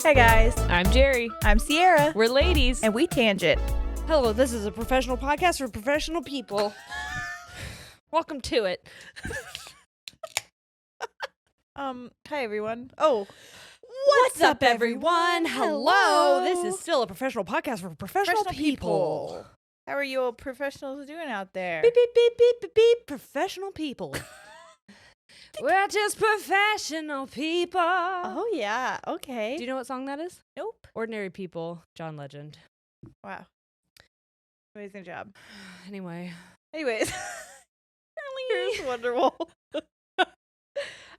Hi guys, I'm Jerry. I'm Sierra, We're ladies. and we tangent. Hello, this is a professional podcast for professional people. Welcome to it. Hi everyone. Oh, What's up, everyone? Hello. This is still a professional podcast for professional people. How are you professionals doing out there? Beep, beep, beep, beep, beep, beep. Professional people. We're just professional people. Oh yeah, okay. Do you know what song that is? Nope. Ordinary People, John Legend. Wow. Amazing job. Anyway. Anyways. Here's Wonderwall.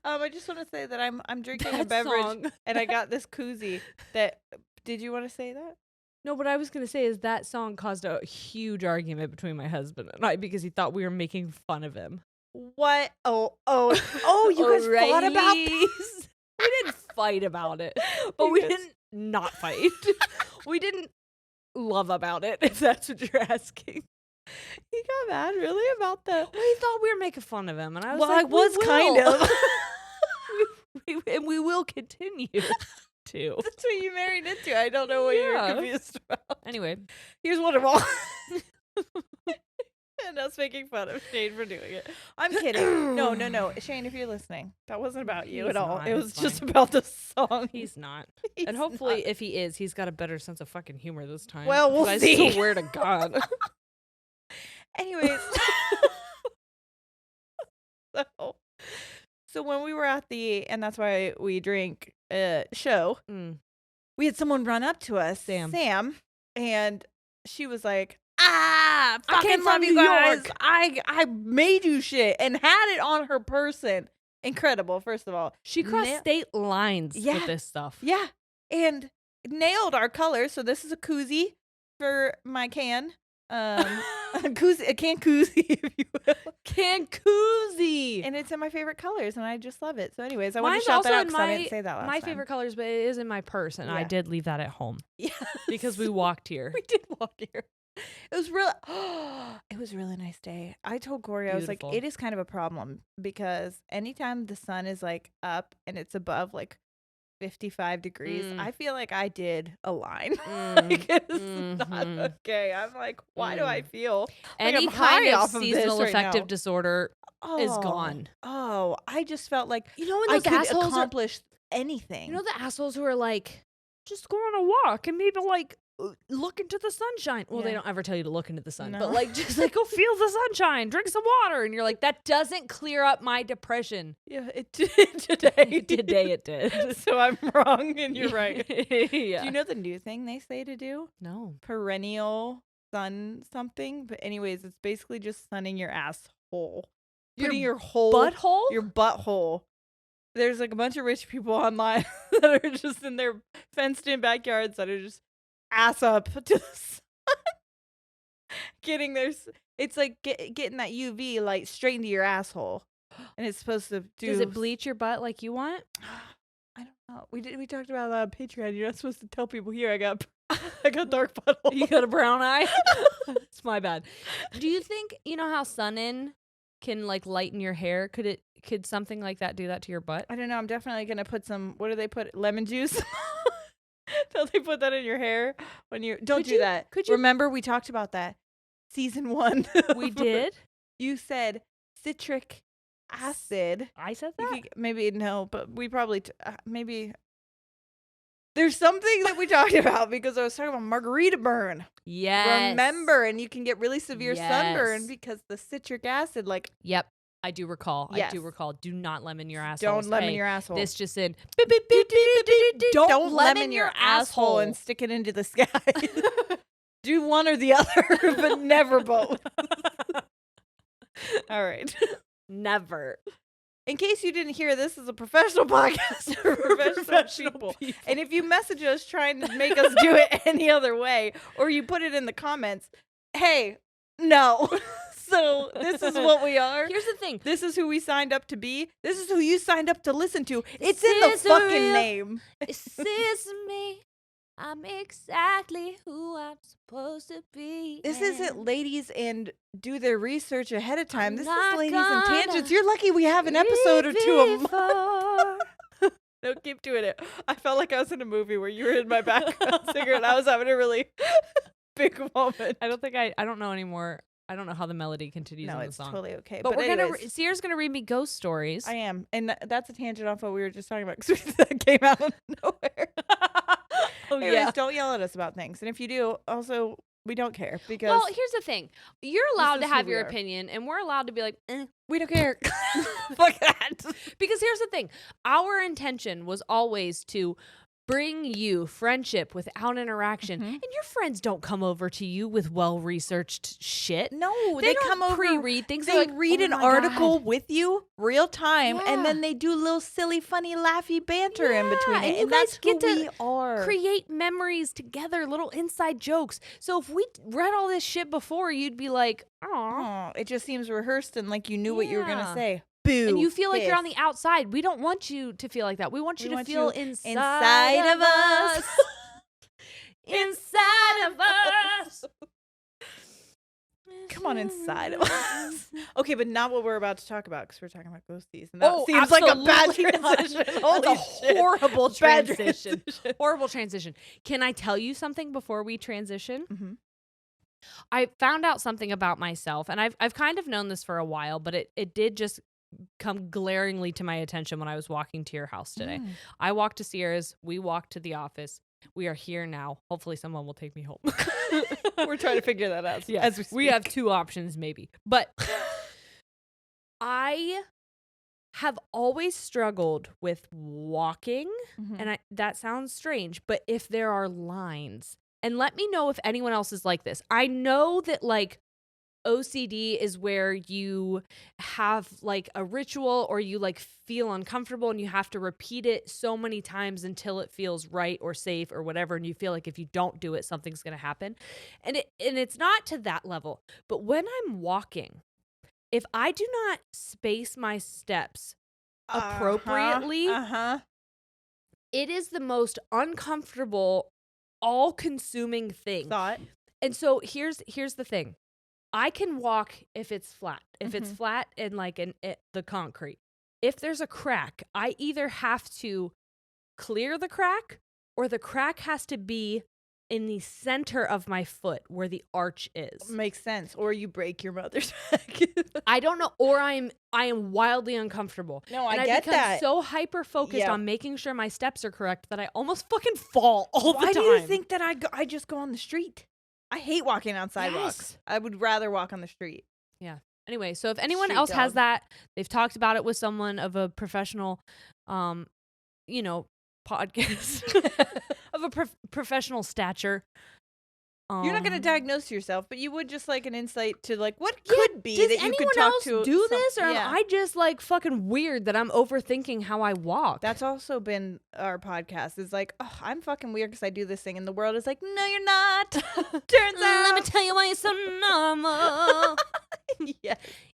I just want to say that I'm drinking a beverage song. and I got this koozie that, did you want to say that? No, what I was going to say is that song caused a huge argument between my husband and I because he thought we were making fun of him. What? Oh, you guys fought about this? We didn't fight about it, but we didn't not fight. We didn't love about it, if that's what you're asking. He got mad, really, about the... We thought we were making fun of him, and I was well, like, I was kind of. and we will continue to. That's what you married into. I don't know what you're confused about. Anyway. Here's Wonderwall. And us making fun of Shane for doing it. I'm kidding. No. Shane, if you're listening, that wasn't about you at all. It was just about the song. He's not. And hopefully, if he is, he's got a better sense of fucking humor this time. Well, we'll see. I swear to God. Anyways. So when we were at the, and that's why we drink, show, we had someone run up to us, Sam, and she was like, I fucking love you guys. I made you shit and had it on her person. Incredible, first of all. She crossed state lines with this stuff. Yeah. And nailed our colors. So this is a koozie for my can. A can koozie, if you will. Can koozie. And it's in my favorite colors, and I just love it. So anyways, I want to shout that out because I didn't say that last time. My favorite colors, but it is in my purse, and I did leave that at home. Yeah. Because we walked here. We did walk here. It was really, it was a really nice day. I told Corey, I was like, it is kind of a problem because anytime the sun is like up and it's above like 55 degrees, I feel like I did a line. Like, it's not okay. I'm like, why do I feel like any I'm kind high of off seasonal of affective disorder is gone? Oh, I just felt like when those I could assholes accomplish anything. You know the assholes who are like, just go on a walk and maybe like look into the sunshine. Well, they don't ever tell you to look into the sun, but like just like go feel the sunshine, drink some water, and you're like, that doesn't clear up my depression. Yeah, it did today. Today it did. So I'm wrong and you're right. Yeah. Do you know the new thing they say to do? No. Perennial sun something. But anyways, it's basically just sunning your asshole. Putting your whole butthole? Your butthole. There's like a bunch of rich people online that are just in their fenced in backyards that are just ass up to the sun. Getting their, it's like getting that UV light straight into your asshole. And it's supposed to do. Does it bleach your butt like you want? I don't know. We talked about that on Patreon. You're not supposed to tell people here I got dark butthole. You got a brown eye? It's my bad. Do you think, you know how sun-in can like lighten your hair? Could something like that do that to your butt? I don't know. I'm definitely gonna put some, what do they put? Lemon juice? Don't they put that in your hair when you don't do that? Could you remember we talked about that season 1? We did. You said citric acid. I said that. Maybe no, but we probably maybe. There's something that we talked about because I was talking about margarita burn. Yes. Remember, and you can get really severe sunburn because the citric acid, like. Yep. I do recall. Yes. I do recall. Do not lemon your asshole. Don't lemon your asshole. This just in. Don't lemon your asshole and stick it into the sky. Do one or the other, but never both. All right. Never. In case you didn't hear, this is a professional podcast for professional people. And if you message us trying to make us do it any other way, or you put it in the comments, hey, no. So this is what we are. Here's the thing. This is who we signed up to be. This is who you signed up to listen to. It's in the fucking name. This is me. I'm exactly who I'm supposed to be. This isn't ladies and do their research ahead of time. This is ladies and tangents. You're lucky we have an episode or two a month. No, keep doing it. I felt like I was in a movie where you were in my background singer and I was having a really big moment. I don't know anymore. I don't know how the melody continues in the song. No, it's totally okay. But we're Sierra's gonna read me ghost stories. I am, and that's a tangent off what we were just talking about because that came out of nowhere. Anyways, don't yell at us about things, and if you do, also we don't care because. Well, here's the thing: you're allowed to have your opinion, and we're allowed to be like, we don't care. Fuck that. Because here's the thing: our intention was always to bring you friendship without interaction, and your friends don't come over to you with well-researched shit. No, they don't come over, pre-read things. They read an article with you real time, and then they do little silly, funny, laughy banter in between it, and that's who we are. Create memories together, little inside jokes. So if we read all this shit before, you'd be like, "Oh, it just sees rehearsed and like you knew what you were gonna say." Boo, and you feel like you're on the outside. We don't want you to feel like that. We want you to feel inside of us. Inside of us. Come on, inside of us. Okay, but not what we're about to talk about because we're talking about ghosties. And that seems like a bad transition. That's a horrible transition. Horrible transition. Can I tell you something before we transition? Mm-hmm. I found out something about myself, and I've kind of known this for a while, but it did just come glaringly to my attention when I was walking to your house today. I walked to Sierra's. We walked to the office. We are here now. Hopefully someone will take me home. We're trying to figure that out. Yeah, as we have two options maybe. But I have always struggled with walking, and that sounds strange, but if there are lines, and let me know if anyone else is like this. I know that like OCD is where you have like a ritual or you like feel uncomfortable and you have to repeat it so many times until it feels right or safe or whatever, and you feel like if you don't do it, something's going to happen. And it's not to that level, but when I'm walking, if I do not space my steps appropriately, it is the most uncomfortable, all-consuming thing. And so here's the thing. I can walk if it's flat. If it's flat and like the concrete. If there's a crack, I either have to clear the crack or the crack has to be in the center of my foot where the arch is. Makes sense. Or you break your mother's back. I don't know. Or I am wildly uncomfortable. No, I get that. I become so hyper focused on making sure my steps are correct that I almost fucking fall all the time. Why do you think that I just go on the street? I hate walking on sidewalks. Yes. I would rather walk on the street. Yeah. Anyway, so if anyone else has that, they've talked about it with someone of a professional, podcast of a professional stature. You're not going to diagnose yourself, but you would just like an insight to like what could be that you could talk to. Does anyone else do this, or am I just like fucking weird that I'm overthinking how I walk? That's also been our podcast. Is like, oh, I'm fucking weird because I do this thing, and the world is like, no, you're not. Turns out, let me tell you why you're so normal. Yeah.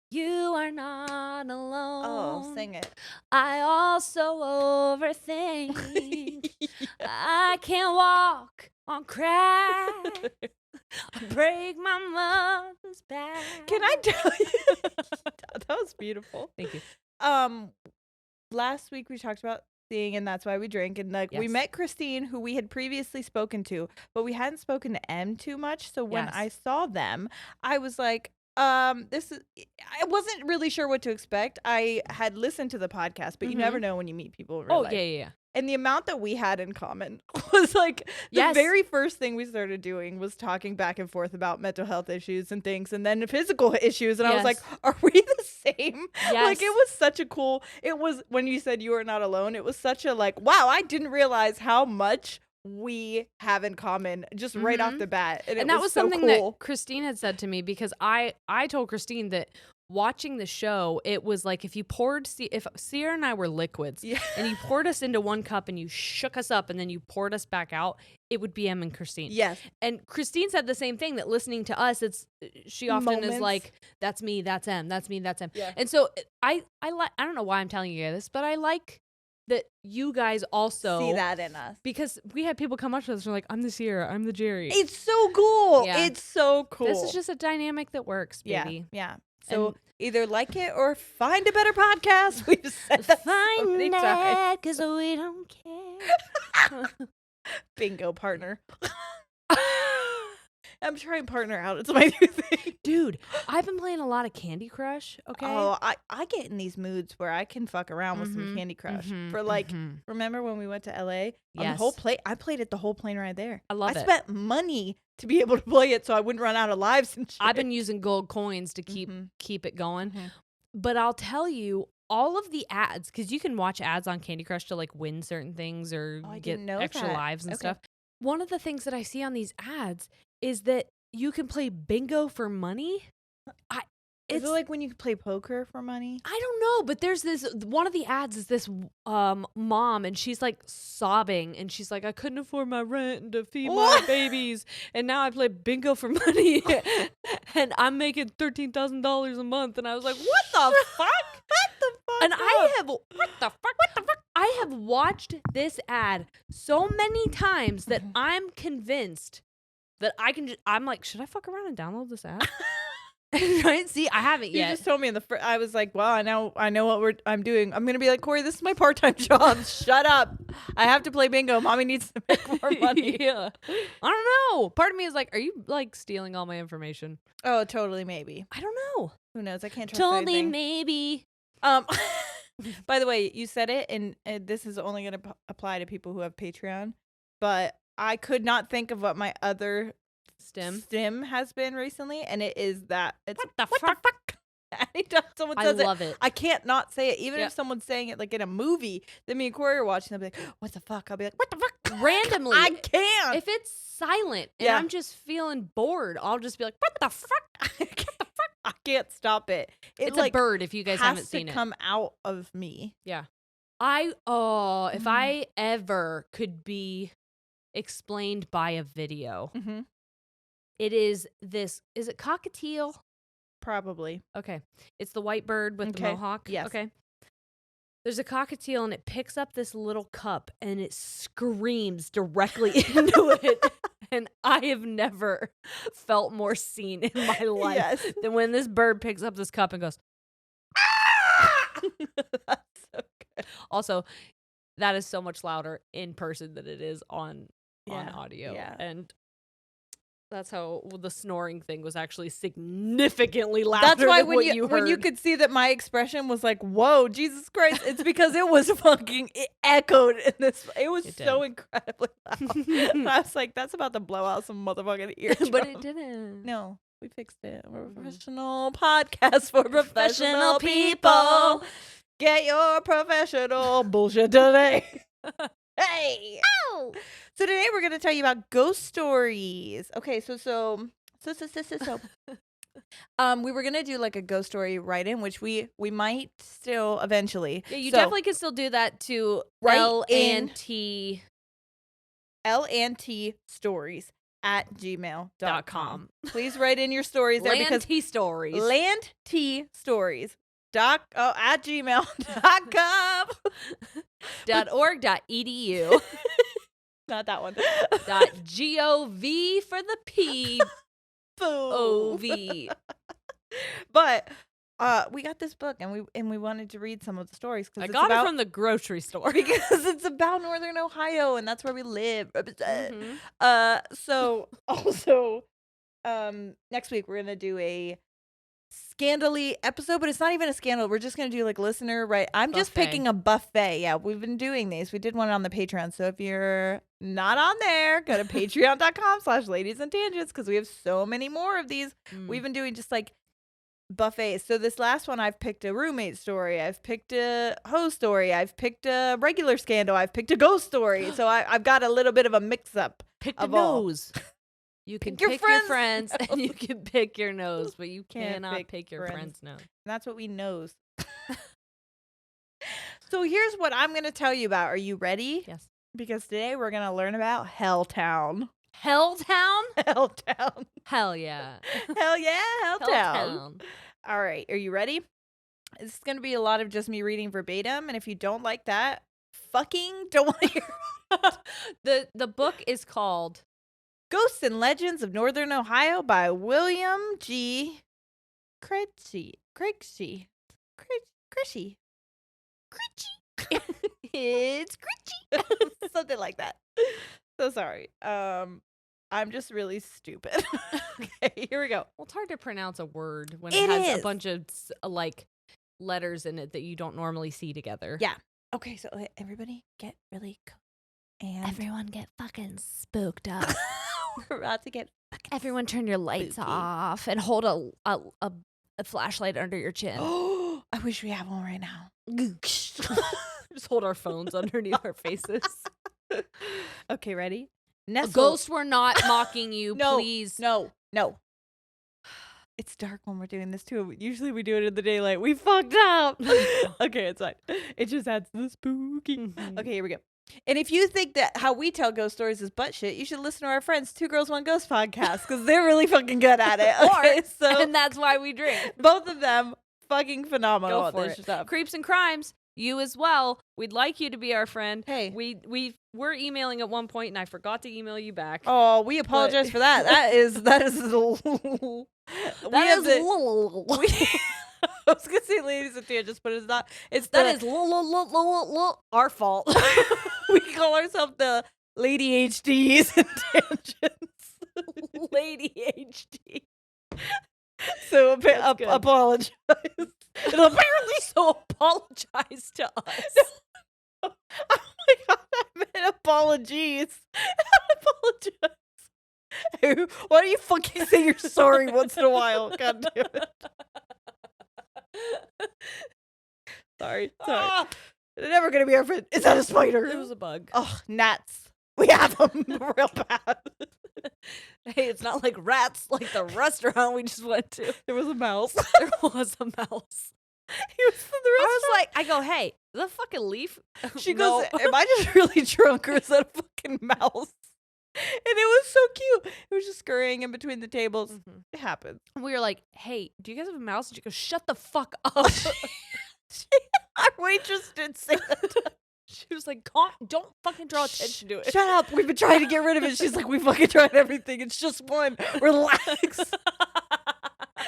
You are not alone. Oh, sing it. I also overthink. I can't walk on crack. Break my mother's back. Can I tell you? That was beautiful. Thank you. Last week we talked about seeing, and that's why we drink. And like we met Christine, who we had previously spoken to, but we hadn't spoken to M too much. So when I saw them, I was like, I wasn't really sure what to expect. I had listened to the podcast, but you never know when you meet people in real life. Yeah. And the amount that we had in common was like the very first thing we started doing was talking back and forth about mental health issues and things, and then physical issues. And I was like, are we the same? Like, it was such a cool, it was when you said you were not alone, it was such a like, wow, I didn't realize how much we have in common just right off the bat. And that was something that Christine had said to me, because I told Christine that watching the show, it was like if Sierra and I were liquids and you poured us into one cup and you shook us up and then you poured us back out, it would be Em and Christine. Yes. And Christine said the same thing, that listening to us, she often is like, that's me, that's Em, that's me, that's Em. Yeah. And so I don't know why I'm telling you this, but I like that you guys also see that in us, because we had people come up to us and are like, I'm the Sierra, I'm the Jerry. It's so cool. It's so cool. This is just a dynamic that works, baby. Yeah. So either like it or find a better podcast. We've said that so many times. Because we don't care. Bingo partner. I'm trying partner out. It's my new thing. Dude, I've been playing a lot of Candy Crush, okay? Oh, I get in these moods where I can fuck around with some Candy Crush. For remember when we went to LA? On the whole plane, I played it the whole plane ride there. I love it. I spent money to be able to play it so I wouldn't run out of lives and shit. I've been using gold coins to keep it going. But I'll tell you, all of the ads, because you can watch ads on Candy Crush to like win certain things or get extra lives and stuff. One of the things that I see on these ads is that you can play bingo for money. Is it like when you play poker for money? I don't know, but there's this, one of the ads is this mom, and she's like sobbing, and she's like, I couldn't afford my rent to feed my babies, and now I play bingo for money, and I'm making $13,000 a month, and I was like, what the fuck? What the fuck? And what the fuck? I have watched this ad so many times that I'm convinced that I'm like, should I fuck around and download this ad? Right? See, I haven't yet. You just told me I was like, well, I know what I'm doing. I'm gonna be like, Corey, this is my part-time job. Shut up. I have to play bingo. Mommy needs to make more money. Yeah. I don't know. Part of me is like, are you like stealing all my information? Oh, totally, maybe. I don't know. Who knows? I can't trust Totally, anything. maybe. By the way, you said it, and this is only gonna apply to people who have Patreon, but I could not think of what my other stim has been recently, and it is that it's what the fuck? Anytime someone says I love it. I can't not say it, even if someone's saying it like in a movie that me and Corey are watching. They'll be like, "What the fuck?" I'll be like, "What the fuck?" Randomly, I can't. If it's silent and I'm just feeling bored, I'll just be like, "What the fuck?" What the fuck? I can't stop it. It's like, a bird. If you guys haven't seen it, come out of me. Yeah. If I ever could be explained by a video. It is this. Is it cockatiel? Probably. Okay. It's the white bird with the mohawk. Yes. Okay. There's a cockatiel, and it picks up this little cup, and it screams directly into it. And I have never felt more seen in my life than when this bird picks up this cup and goes, ah! That's so good. Also, that is so much louder in person than it is on audio. Yeah. And that's how the snoring thing was actually significantly louder. That's why when you could see that my expression was like, "Whoa, Jesus Christ!" It's because it was it echoed in this. It was so incredibly loud. And I was like, "That's about to blow out some motherfucking eardrum." But it didn't. No, we fixed it. We're a professional podcast for professional people. Get your professional bullshit today. Hey! Ow! So today we're going to tell you about ghost stories. Okay, so we were going to do like a ghost story write-in, which we might still eventually. Yeah, you definitely can still do that to LNT stories@gmail.com. Please write in your stories there because stories. Land T stories. At gmail.com. .org.edu. Not that one. .gov for the P. O-V. But we got this book and we wanted to read some of the stories. I got it from the grocery store. Because it's about Northern Ohio and that's where we live. So also next week we're going to do a scandally episode, but it's not even a scandal. We're just gonna do like listener, right? I'm just picking a buffet. Yeah, we've been doing these. We did one on the Patreon. So if you're not on there, go to patreon.com/ladiesandtangents because we have so many more of these. We've been doing just like buffets. So this last one, I've picked a roommate story. I've picked a hoe story. I've picked a regular scandal. I've picked a ghost story. So I've got a little bit of a mix up. Pick the nose. You can pick your friends and you can pick your nose, but you cannot pick your friend's nose. And that's what we knows. So here's what I'm going to tell you about. Are you ready? Yes. Because today we're going to learn about Helltown. Helltown? Helltown. Hell yeah. Hell yeah, Helltown. All right. Are you ready? This is going to be a lot of just me reading verbatim. And if you don't like that, fucking don't want to hear. The book is called Ghosts and Legends of Northern Ohio by William G. Krejci. Krejci. Krejci. Krejci. It's Krejci. Something like that. So sorry. I'm just really stupid. Okay, here we go. Well, it's hard to pronounce a word when it has a bunch of like letters in it that you don't normally see together. Yeah. Okay, so everybody get really cool. And everyone get fucking spooked up. We're about to get fucking everyone turn your lights off and hold a flashlight under your chin. Oh, I wish we had one right now. Just hold our phones underneath our faces. Okay, ready? Ghosts, we're not mocking you, no, please. No. It's dark when we're doing this too. Usually we do it in the daylight. We fucked up. Okay, it's fine. It just adds the spooky. Mm-hmm. Okay, here we go. And if you think that how we tell ghost stories is butt shit, you should listen to our friends 2 Girls 1 Ghost podcast because they're really fucking good at it. Okay, and that's why we drink. Both of them fucking phenomenal. Go for it. Stuff. Creeps and Crimes. You as well. We'd like you to be our friend. Hey, we were emailing at one point, and I forgot to email you back. Oh, we apologize for that. That is. I was gonna say ladies and tangents, but it's not. That is our fault. We call ourselves the Lady HDs and tangents. Lady HD. So apologize. And apparently, so apologize to us. Oh my god, I meant apologies. Apologize. Why don't you fucking say you're sorry once in a while? God damn it. Sorry. They're never gonna be our friend. Is that a spider? It was a bug. Oh, gnats. We have them real bad. Hey, it's not like rats like the restaurant we just went to. There was a mouse. There was a mouse. He was from the restaurant. I go, hey, is that a fucking leaf? She goes, am I just really drunk or is that a fucking mouse? And it was so cute. It was just scurrying in between the tables. Mm-hmm. It happened. And we were like, hey, do you guys have a mouse? And she goes, shut the fuck up. Our waitress did say that. She was like, don't fucking draw attention to it. Shut up. We've been trying to get rid of it. She's like, we fucking tried everything. It's just one. Relax.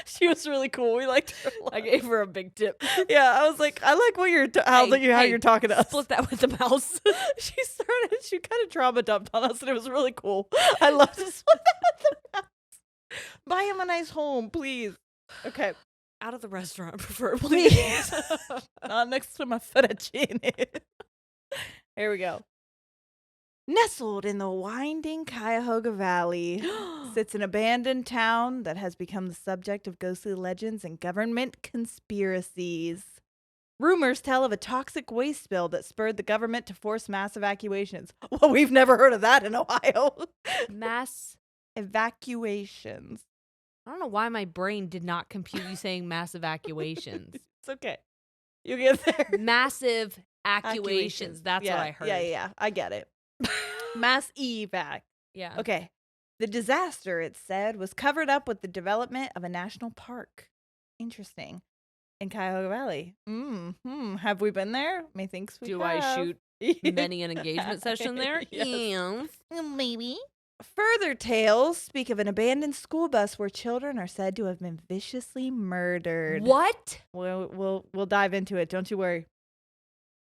She was really cool. We liked her a lot. I gave her a big tip. Yeah, I was like, I like what you're how you're talking to us. Split that with the mouse. She kind of trauma dumped on us, and it was really cool. I love to split that with the mouse. Buy him a nice home, please. Okay. Out of the restaurant, preferably. Please. Not next to my fettuccine. Here we go. Nestled in the winding Cuyahoga Valley sits an abandoned town that has become the subject of ghostly legends and government conspiracies. Rumors tell of a toxic waste spill that spurred the government to force mass evacuations. Well, we've never heard of that in Ohio. Mass evacuations. I don't know why my brain did not compute you saying mass evacuations. It's okay. You get there. Massive accuations. That's what I heard. Yeah. I get it. Mass evac. Yeah. Okay. The disaster, it said, was covered up with the development of a national park. Interesting. In Cuyahoga Valley. Have we been there? Methinks we have. Do I shoot many an engagement session there? Yes. Maybe. Further tales speak of an abandoned school bus where children are said to have been viciously murdered. What? We'll dive into it. Don't you worry.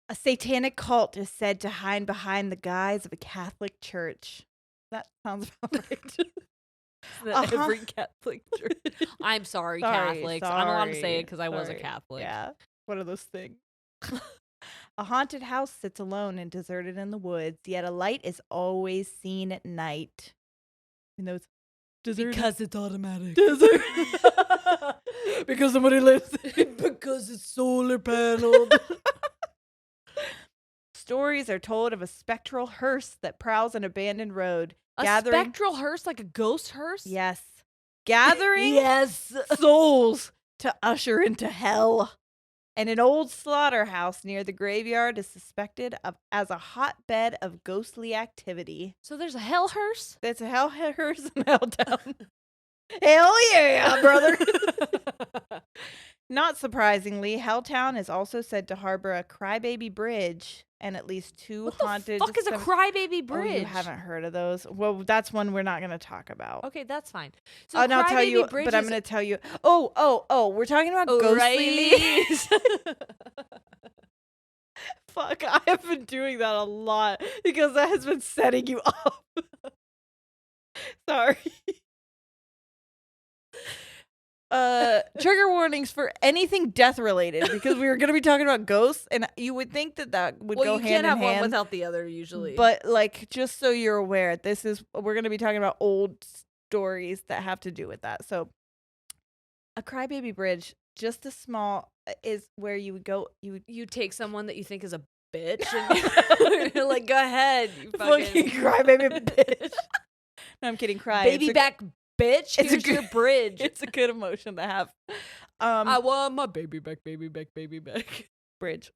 A satanic cult is said to hide behind the guise of a Catholic church. That sounds about right. Every Catholic church. I'm sorry, Catholics. I'm allowed to say it because I was a Catholic. Yeah, one of those things. A haunted house sits alone and deserted in the woods, yet a light is always seen at night. Even though it's deserted. Because it's automatic. Because somebody lives there. Because it's solar paneled. Stories are told of a spectral hearse that prowls an abandoned road. Spectral hearse? Like a ghost hearse? Yes. Gathering yes. souls to usher into hell. And an old slaughterhouse near the graveyard is suspected as a hotbed of ghostly activity. So there's a hell hearse? There's a hell hearse in Helltown. Hell yeah, brother. Not surprisingly, Helltown is also said to harbor a crybaby bridge and at least two haunted... What the fuck is a crybaby bridge? Oh, you haven't heard of those? Well, that's one we're not going to talk about. Okay, that's fine. So I'll tell you, but I'm going to tell you... Oh, we're talking about ghostly... Fuck, I have been doing that a lot because that has been setting you up. Sorry. Trigger warnings for anything death related because we were going to be talking about ghosts, and you would think that would go hand in hand. You can't have one without the other usually. But like, just so you're aware, we're going to be talking about old stories that have to do with that. So, a crybaby bridge, just a small, is where you would go. You take someone that you think is a bitch, and you're like, go ahead, you fucking crybaby bitch. No, I'm kidding. Cry, baby back. Bitch, here's your bridge. It's a good emotion to have. I want my baby back. Bridge.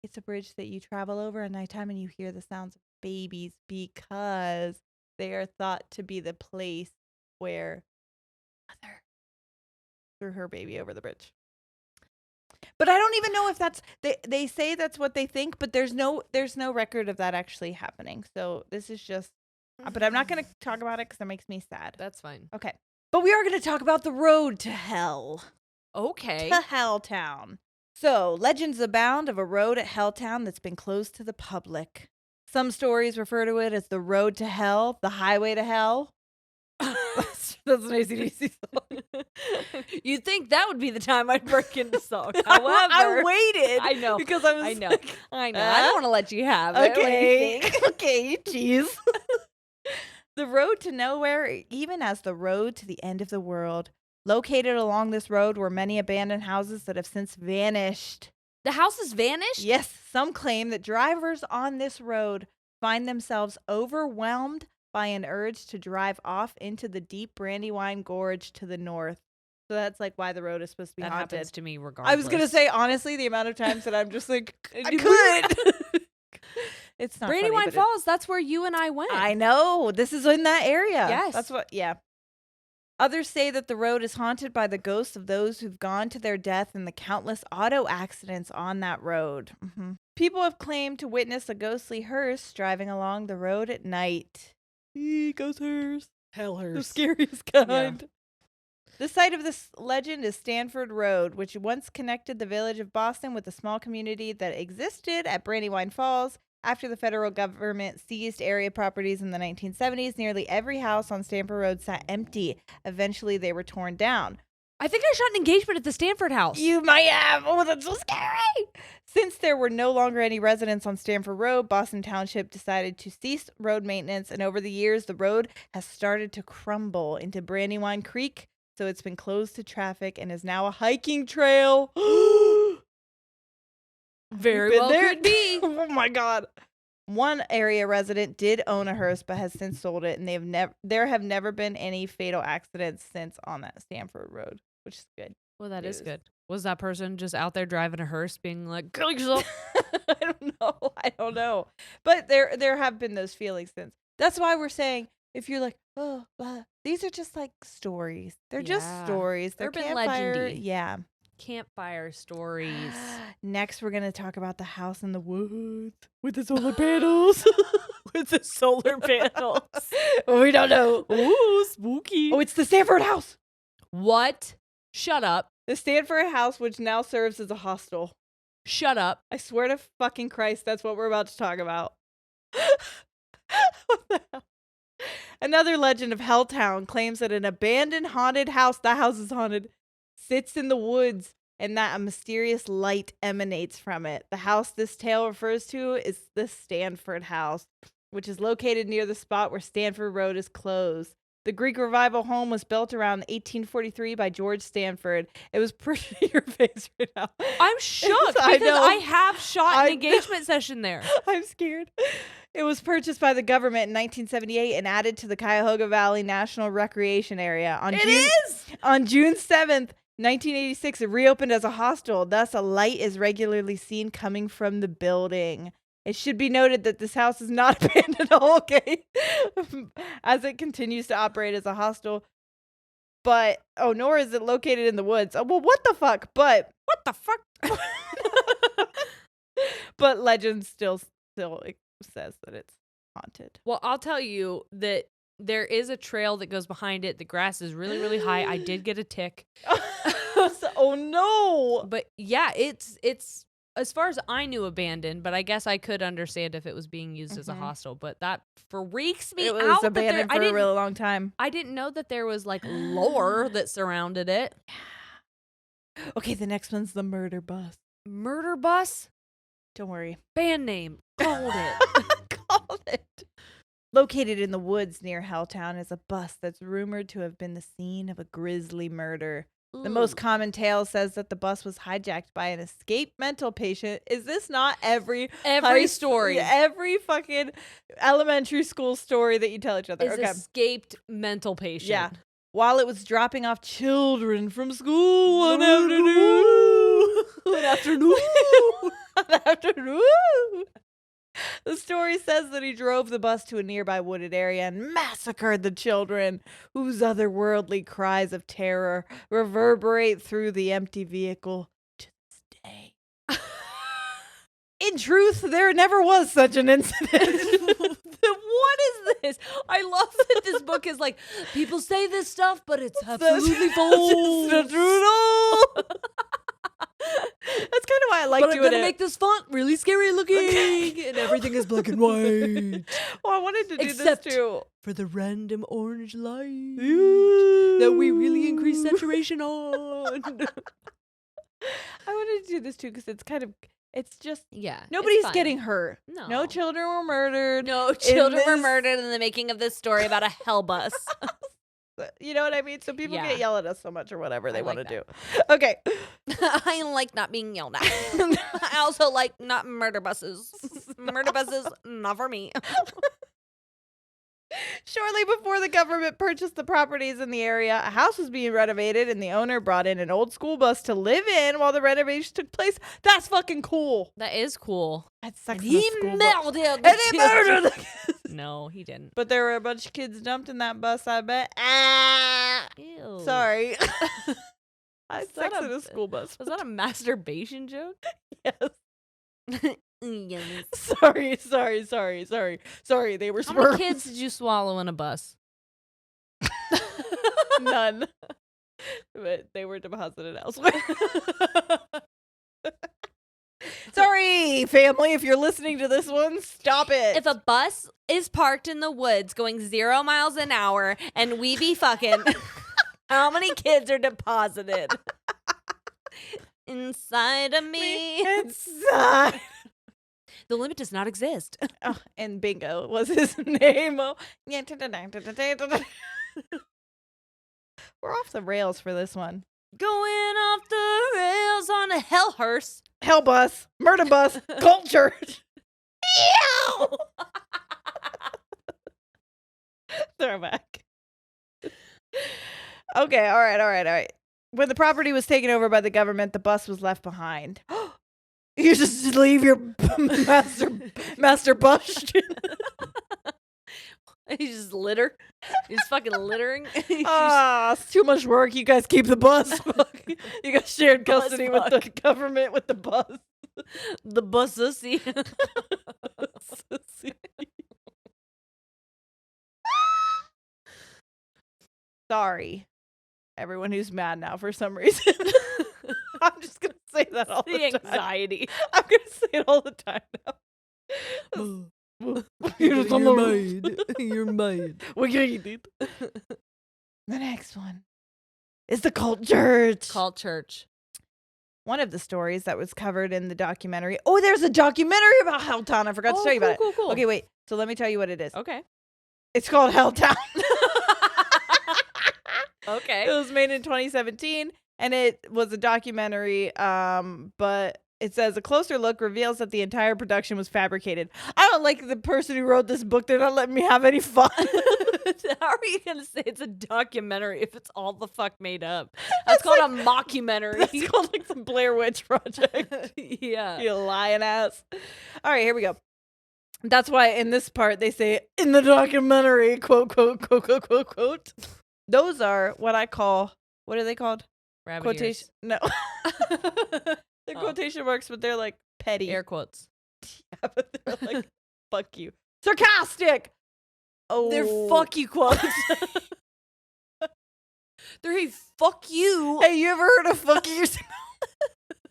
It's a bridge that you travel over at nighttime and you hear the sounds of babies because they are thought to be the place where mother threw her baby over the bridge. But I don't even know if that's they say that's what they think, but there's no record of that actually happening. So this is just but I'm not going to talk about it because it makes me sad. That's fine. Okay. But we are going to talk about the road to hell. Okay. To Helltown. So, legends abound of a road at Helltown that's been closed to the public. Some stories refer to it as the road to hell, the highway to hell. That's an AC/DC song. You'd think that would be the time I'd break into song. However, I waited. I know. Because I was I know. I don't want to let you have it. Okay. Okay, jeez. The road to nowhere, even as the road to the end of the world. Located along this road were many abandoned houses that have since vanished. The houses vanished? Yes. Some claim that drivers on this road find themselves overwhelmed by an urge to drive off into the deep Brandywine Gorge to the north. So that's like why the road is supposed to be haunted. That happens to me regardless. I was going to say, honestly, the amount of times that I'm just like, I could. It's not Brandywine funny, Falls, that's where you and I went. I know. This is in that area. Yes. That's what, yeah. Others say that the road is haunted by the ghosts of those who've gone to their death in the countless auto accidents on that road. Mm-hmm. People have claimed to witness a ghostly hearse driving along the road at night. Ghost hearse. Hell hearse. The scariest kind. Yeah. The site of this legend is Stanford Road, which once connected the village of Boston with a small community that existed at Brandywine Falls. After the federal government seized area properties in the 1970s, nearly every house on Stanford Road sat empty. Eventually, they were torn down. I think I shot an engagement at the Stanford house. You might have. Oh, that's so scary. Since there were no longer any residents on Stanford Road, Boston Township decided to cease road maintenance. And over the years, the road has started to crumble into Brandywine Creek. So it's been closed to traffic and is now a hiking trail. Very well could be. Oh my God. One area resident did own a hearse but has since sold it, and there have never been any fatal accidents since on that Stanford Road, which is good. Well, that is good. Was that person just out there driving a hearse being like, kill yourself? I don't know. But there have been those feelings since. That's why we're saying, if you're like, oh, these are just like stories. They're just stories. They're urban legendy. Yeah. Campfire stories. Next, we're going to talk about the house in the woods with the solar panels. With the solar panels. We don't know. Ooh, spooky. Oh, it's the Stanford house. What? Shut up. The Stanford house, which now serves as a hostel. Shut up. I swear to fucking Christ, that's what we're about to talk about. What the hell? Another legend of Helltown claims that an abandoned haunted house, that house is haunted, sits in the woods and that a mysterious light emanates from it. The house this tale refers to is the Stanford house, which is located near the spot where Stanford Road is closed. The Greek Revival home was built around 1843 by George Stanford. It was pretty your face right now. I'm shook because I have shot an engagement session there. I'm scared. It was purchased by the government in 1978 and added to the Cuyahoga Valley National Recreation Area. On June 7th, 1986, it reopened as a hostel. Thus, a light is regularly seen coming from the building. It should be noted that this house is not abandoned, okay, as it continues to operate as a hostel. But, nor is it located in the woods. Oh, well, what the fuck? But, what the fuck? But legend still says that it's haunted. Well, I'll tell you that there is a trail that goes behind it. The grass is really, really high. I did get a tick. Oh, no. But, yeah, it's as far as I knew, abandoned, but I guess I could understand if it was being used as a hostel. But that freaks me out. It was abandoned for a really long time. I didn't know that there was, like, lore that surrounded it. Okay, the next one's the murder bus. Murder bus? Don't worry. Band name. Called it. Called it. Located in the woods near Helltown is a bus that's rumored to have been the scene of a grisly murder. The most common tale says that the bus was hijacked by an escaped mental patient. Is this not every story? Every fucking elementary school story that you tell each other. Is escaped mental patient. Yeah. While it was dropping off children from school one afternoon. One afternoon. The story says that he drove the bus to a nearby wooded area and massacred the children, whose otherworldly cries of terror reverberate through the empty vehicle to this day. In truth, there never was such an incident. What is this? I love that this book is like, people say this stuff, but it's absolutely false. It's not true at all. That's kind of why I like doing it. But I'm going to make this font really scary looking, and everything is black and white. Well, I wanted to do this too. For the random orange light that we really increase saturation on. I wanted to do this too because it's just, yeah, nobody's getting hurt. No children were murdered. No children were murdered in the making of this story about a hell bus. You know what I mean? So people get yelled at us so much or whatever they want to do. Okay. Okay. I like not being yelled at. I also like not murder buses. Murder buses, not for me. Shortly before the government purchased the properties in the area, a house was being renovated and the owner brought in an old school bus to live in while the renovation took place. That's fucking cool. That is cool. That sucks. He murdered the kids. No, he didn't. But there were a bunch of kids dumped in that bus, I bet. Ew. Sorry. I had sex in a school bus. Was that a masturbation joke? Yes. Yes. Sorry. They were sperms. How many kids did you swallow in a bus? None. But they were deposited elsewhere. Sorry, family, if you're listening to this one, stop it. If a bus is parked in the woods going 0 miles an hour and we be fucking, how many kids are deposited? Inside of me. Inside. The limit does not exist. Oh, and Bingo was his name. We're off the rails for this one. Going off the rails on a hell hearse. Hell bus, murder bus, culture. Ew! Throwback. Okay, all right. When the property was taken over by the government, the bus was left behind. You just leave your master bush. You just litter. You're just fucking littering. It's too much work. You guys keep the bus. You guys shared custody with the government with the bus. The bus sissy. Sorry, everyone who's mad now for some reason. I'm just gonna say that all the time. Anxiety. I'm gonna say it all the time now. You're made. The next one is the cult church. Cult church. One of the stories that was covered in the documentary. Oh, there's a documentary about Helltown. I forgot to tell you about it. Cool. Okay, wait. So let me tell you what it is. Okay. It's called Helltown. Okay. It was made in 2017, and it was a documentary, but it says a closer look reveals that the entire production was fabricated. I don't like the person who wrote this book. They're not letting me have any fun. How are you going to say it's a documentary if it's all the fuck made up? That's called a mockumentary. That's called like the Blair Witch Project. Yeah. You lying ass. All right, here we go. That's why in this part they say, in the documentary, quote, quote, quote, quote, quote, quote. Those are what I call, what are they called? Rabbit Quotation. ears. No. They're quotation marks, but they're like petty. Air quotes. Yeah, but they're like, fuck you. Sarcastic! Oh. They're fuck you quotes. They're, hey, fuck you. Hey, you ever heard of fuck yourself?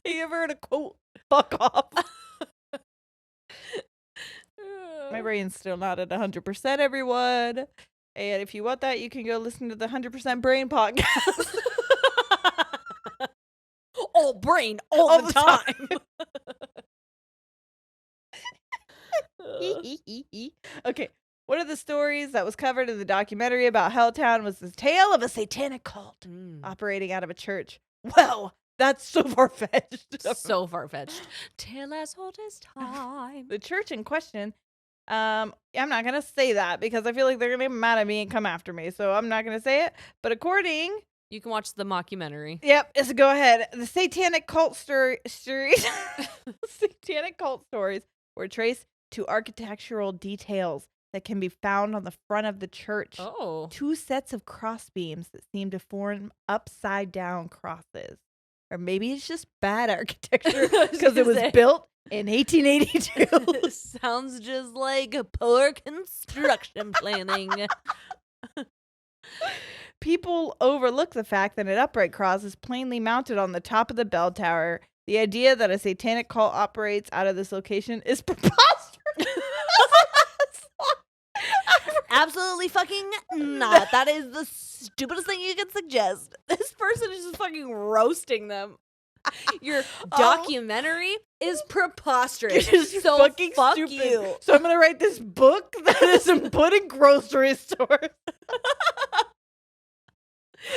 Hey, you ever heard of quote, fuck off? My brain's still not at 100%, everyone. And if you want that, you can go listen to the 100% Brain podcast. All brain, all the time. Okay, one of the stories that was covered in the documentary about Helltown was the tale of a satanic cult operating out of a church. Well, that's so far-fetched. So far-fetched. Tale as old as time. The church in question, I'm not going to say that because I feel like they're going to get mad at me and come after me, so I'm not going to say it. But according... You can watch the mockumentary. Yep, just go ahead. The satanic cult stories satanic cult stories were traced to architectural details that can be found on the front of the church. Oh. 2 sets of cross beams that seem to form upside down crosses. Or maybe it's just bad architecture because it was built in 1882. Sounds just like a poor construction planning. People overlook the fact that an upright cross is plainly mounted on the top of the bell tower. The idea that a satanic cult operates out of this location is preposterous. Absolutely fucking not. That is the stupidest thing you could suggest. This person is just fucking roasting them. Your documentary is preposterous. You're just so fucking fuck stupid. you. So I'm gonna write this book that is put in grocery stores.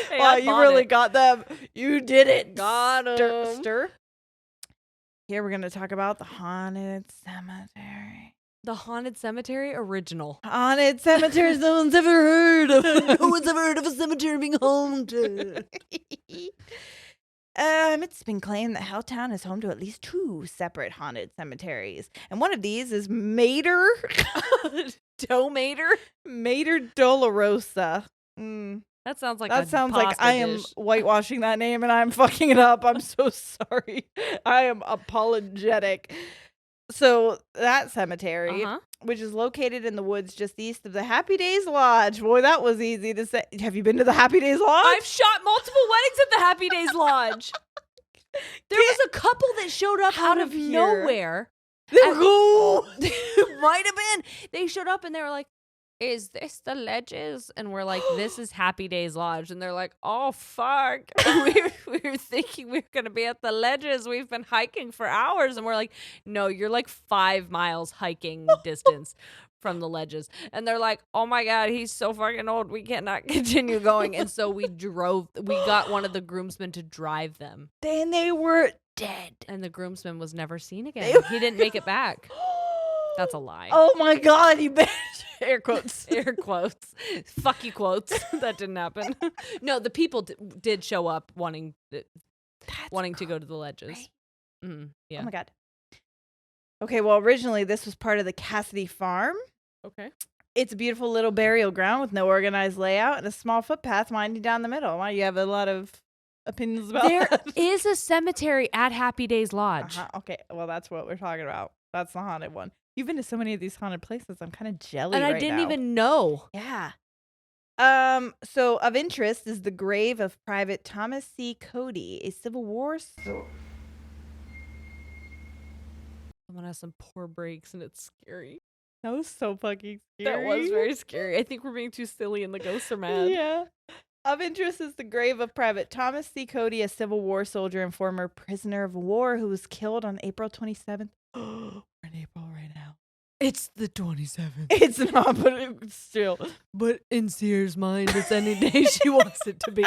Hey, wow, you really it. got them. You did it. Got 'em. Stir. Here we're gonna talk about the haunted cemetery. The Haunted Cemetery original. Haunted cemeteries no one's ever heard of. No one's ever heard of a cemetery being haunted. It's been claimed that Helltown is home to at least 2 separate haunted cemeteries. And one of these is Mater. Mater Dolorosa. That sounds like I am whitewashing that name and I'm fucking it up. I'm so sorry. I am apologetic. So that cemetery, which is located in the woods just east of the Happy Days Lodge. Boy, that was easy to say. Have you been to the Happy Days Lodge? I've shot multiple weddings at the Happy Days Lodge. There was a couple that showed up out of nowhere. It might have been. They showed up and they were like, is this the Ledges? And we're like, this is Happy Days Lodge. And they're like, oh, fuck. we were thinking we were going to be at the Ledges. We've been hiking for hours. And we're like, no, you're like 5 miles hiking distance from the Ledges. And they're like, oh my God, he's so fucking old. We cannot continue going. And so we got one of the groomsmen to drive them. Then they were dead. And the groomsman was never seen again. He didn't make it back. That's a lie. Oh my God, you bitch. Air quotes. Air quotes. Fuck you quotes. That didn't happen. No, the people did show up wanting to go to the Ledges. Yeah. Oh my God. Okay, well, originally this was part of the Cassidy Farm. Okay. It's a beautiful little burial ground with no organized layout and a small footpath winding down the middle. Why, you have a lot of opinions about that? There is a cemetery at Happy Days Lodge. Okay, well, that's what we're talking about. That's the haunted one. You've been to so many of these haunted places. I'm kind of jelly and I right didn't now. even know. Yeah. So of interest is the grave of Private Thomas C. Cody, a Civil War soldier. Someone has some poor breaks and it's scary. That was so fucking scary. That was very scary. I think we're being too silly and the ghosts are mad. Yeah. Of interest is the grave of Private Thomas C. Cody, a Civil War soldier and former prisoner of war who was killed on April 27th. We're in April right now. It's the 27th. It's not, but it's still. But in Sears' mind, it's any day she wants it to be.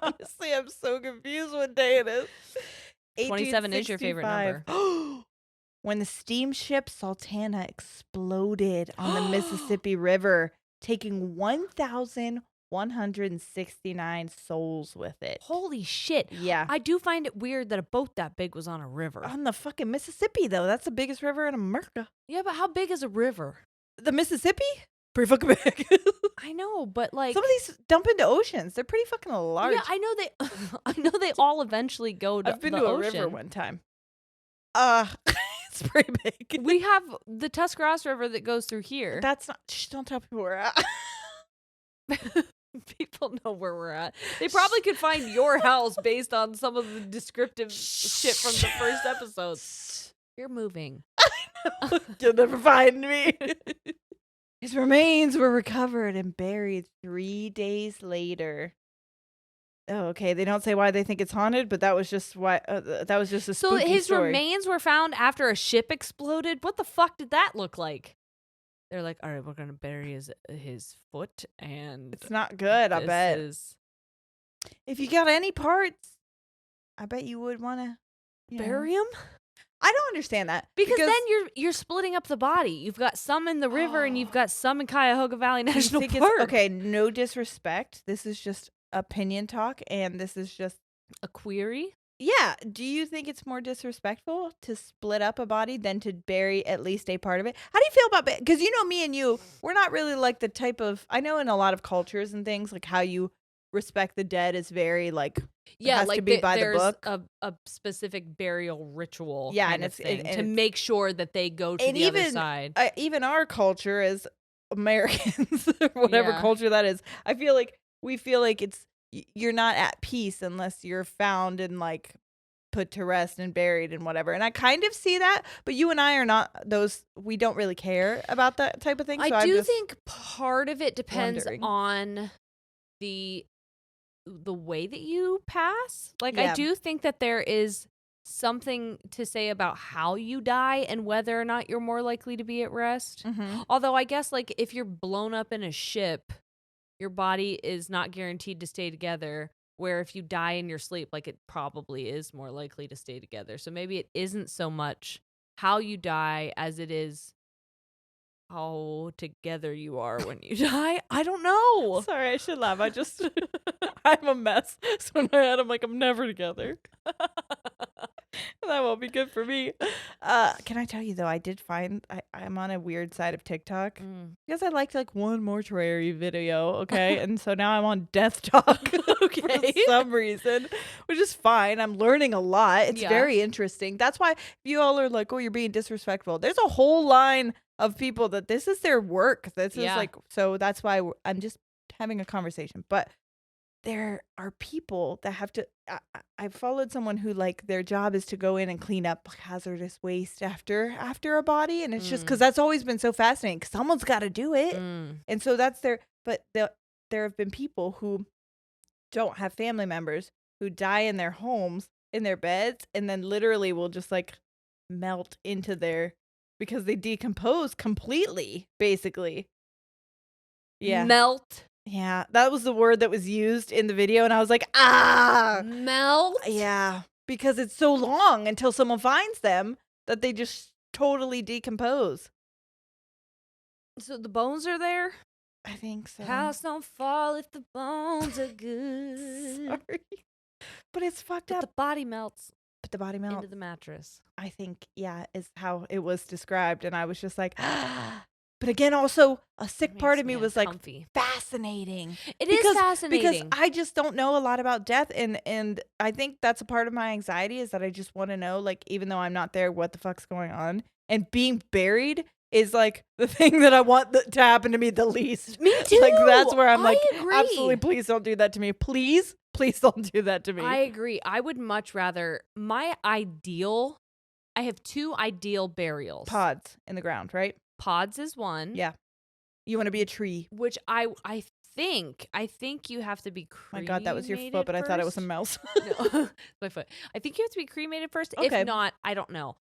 Honestly, I'm so confused what day it is. 27 is your favorite number. When the steamship Sultana exploded on the Mississippi River, taking 169 souls with it. Holy shit. Yeah. I do find it weird that a boat that big was on a river. On the fucking Mississippi, though. That's the biggest river in America. Yeah, but how big is a river? The Mississippi? Pretty fucking big. I know, but like some of these dump into oceans. They're pretty fucking large. Yeah, I know they all eventually go to I've been the to a ocean. river one time. It's pretty big. We have the Tuscarawas River that goes through here. That's not. Don't tell people where we're at. People know where we're at. They probably could find your house based on some of the descriptive shit from the first episodes. You're moving. I know. You'll never find me. His remains were recovered and buried 3 days later. Oh, okay. They don't say why they think it's haunted, but that was just why. That was just a spooky So his story. remains were found after a ship exploded. What the fuck did that look like? They're like, all right, we're gonna bury his foot, and it's not good. I bet. If you got any parts, I bet you would want to bury him. I don't understand that because then you're splitting up the body. You've got some in the river and you've got some in Cuyahoga Valley National Park. Okay, no disrespect. This is just opinion talk, and this is just a query. Yeah. Do you think it's more disrespectful to split up a body than to bury at least a part of it? How do you feel about it? Because you know me and you, we're not really like the type of. I know in a lot of cultures and things like how you respect the dead is very like. Yeah, has like to be by there's the book. A specific burial ritual. Yeah, kind and of it's thing to it's, make sure that they go to the other side. Even our culture as Americans, whatever culture that is, I feel like we feel like you're not at peace unless you're found and like put to rest and buried and whatever. And I kind of see that, but you and I are not those. We don't really care about that type of thing. So I do think part of it depends on the way that you pass. Like, I do think that there is something to say about how you die and whether or not you're more likely to be at rest. Mm-hmm. Although I guess like if you're blown up in a ship, your body is not guaranteed to stay together, where if you die in your sleep, like it probably is more likely to stay together. So maybe it isn't so much how you die as it is how together you are when you die. I don't know. Sorry, I should laugh. I'm a mess. So in my head, I'm like, I'm never together. That won't be good for me. Can I tell you, though, I did find I'm on a weird side of TikTok because I liked like one mortuary video, okay? And so now I'm on death talk for some reason, which is fine. I'm learning a lot. It's very interesting. That's why if you all are like, oh, you're being disrespectful. There's a whole line of people that this is their work. This is like, so that's why I'm just having a conversation. But there are people that have to, I followed someone who like their job is to go in and clean up hazardous waste after a body. And it's just because that's always been so fascinating because someone's got to do it. And so that's but there have been people who don't have family members who die in their homes, in their beds, and then literally will just like melt into because they decompose completely, basically. Yeah. Melt. Yeah, that was the word that was used in the video, and I was like, melt? Yeah, because it's so long until someone finds them that they just totally decompose. So the bones are there? I think so. House don't fall if the bones are good. Sorry. But it's fucked up. The body melts. But the body melts. Into the mattress. I think, is how it was described, and I was just like, But again, also a sick part of me was like fascinating. It is fascinating because I just don't know a lot about death, and I think that's a part of my anxiety is that I just want to know, like, even though I'm not there, what the fuck's going on. And being buried is like the thing that I want to happen to me the least. Me too. Like that's where I'm like, agree. Absolutely, please don't do that to me. Please don't do that to me. I agree. I would much rather I have two ideal burials. Pods in the ground, right? Pods is one. Yeah. You want to be a tree. Which I think you have to be cremated. My God, that was your foot, but first. I thought it was a mouse. No, my foot. I think you have to be cremated first. Okay. If not, I don't know.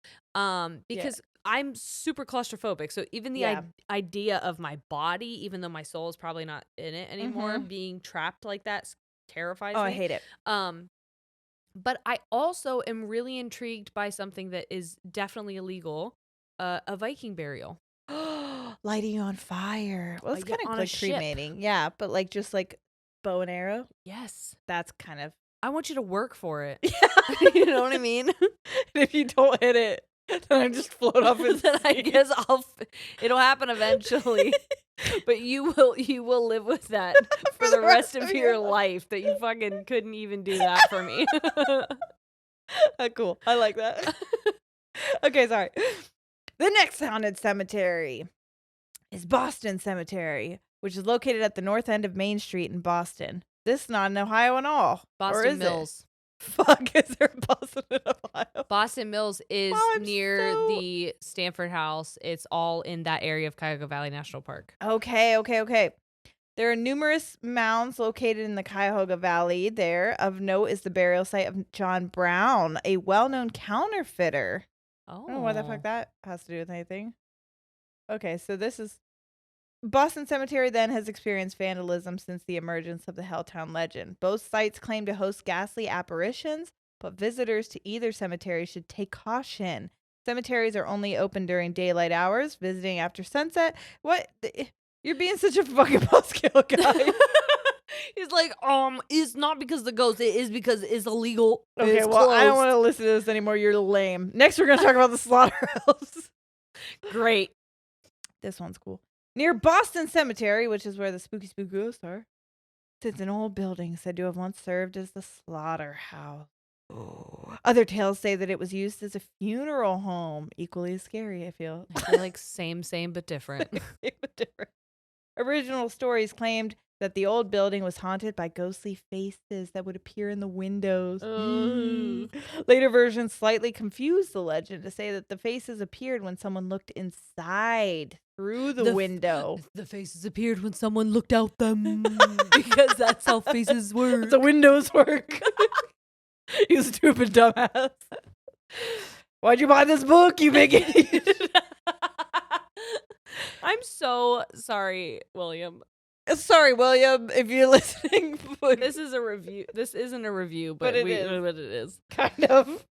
Because I'm super claustrophobic. So even the idea of my body, even though my soul is probably not in it anymore, being trapped like that terrifies me. I hate it. But I also am really intrigued by something that is definitely illegal, a Viking burial. Lighting you on fire. Well, it's kind of like cremating. Yeah, but like just like bow and arrow. Yes. That's kind of. I want you to work for it. You know what I mean? And if you don't hit it, then I just float off and then I guess it'll happen eventually. But you will live with that for the rest of your life, that you fucking couldn't even do that for me. Cool. I like that. Okay, sorry. The next haunted cemetery is Boston Cemetery, which is located at the north end of Main Street in Boston. This is not in Ohio at all. Boston Mills. Fuck, is there a Boston in Ohio? Boston Mills is near the Stanford House. It's all in that area of Cuyahoga Valley National Park. Okay. There are numerous mounds located in the Cuyahoga Valley. There, of note, is the burial site of John Brown, a well-known counterfeiter. Oh. I don't know what the fuck that has to do with anything. Okay, so this is... Boston Cemetery then has experienced vandalism since the emergence of the Helltown legend. Both sites claim to host ghastly apparitions, but visitors to either cemetery should take caution. Cemeteries are only open during daylight hours. Visiting after sunset. What? You're being such a fucking buzzkill, guy. He's like, it's not because of the ghost. It is because it's illegal. Okay, it's well, closed. I don't want to listen to this anymore. You're lame. Next, we're going to talk about the slaughterhouse. Great. This one's cool. Near Boston Cemetery, which is where the spooky ghosts are, sits an old building said to have once served as the slaughterhouse. Oh. Other tales say that it was used as a funeral home. Equally as scary, I feel. I feel like same, but different. Same but different. Original stories claimed that the old building was haunted by ghostly faces that would appear in the windows. Later versions slightly confused the legend to say that the faces appeared when someone looked inside through the window. The faces appeared when someone looked out them. Because that's how faces work. The windows work. You stupid dumbass. Why'd you buy this book, you big idiot? I'm so sorry, William. Sorry, William, if you're listening. This is a review. This isn't a review, but it is. Kind of.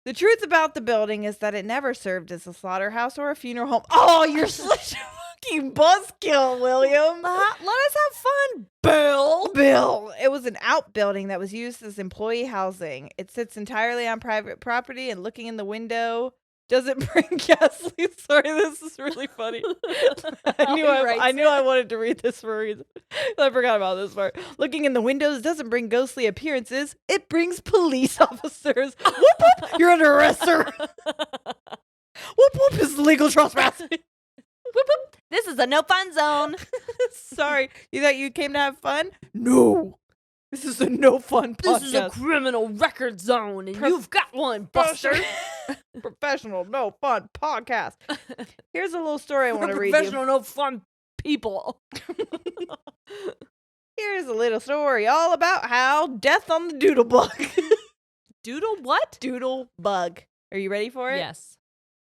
The truth about the building is that it never served as a slaughterhouse or a funeral home. Oh, you're such a fucking buzzkill, William. Let us have fun, Bill. It was an outbuilding that was used as employee housing. It sits entirely on private property, and looking in the window doesn't bring ghastly. Sorry, this is really funny. I knew I wanted to read this for a reason. I forgot about this part. Looking in the windows doesn't bring ghostly appearances. It brings police officers. Whoop whoop! You're under arrest, sir. Whoop whoop! Is legal trespassing. Whoop whoop! This is a no fun zone. Sorry, you thought you came to have fun? No. This is a no fun podcast. This is a criminal record zone, and you've got one, Buster. Professional, no fun podcast. Here's a little story I want to read you. Professional, no fun people. Here's a little story all about how death on the doodle bug. Doodle what? Doodle bug. Are you ready for it? Yes.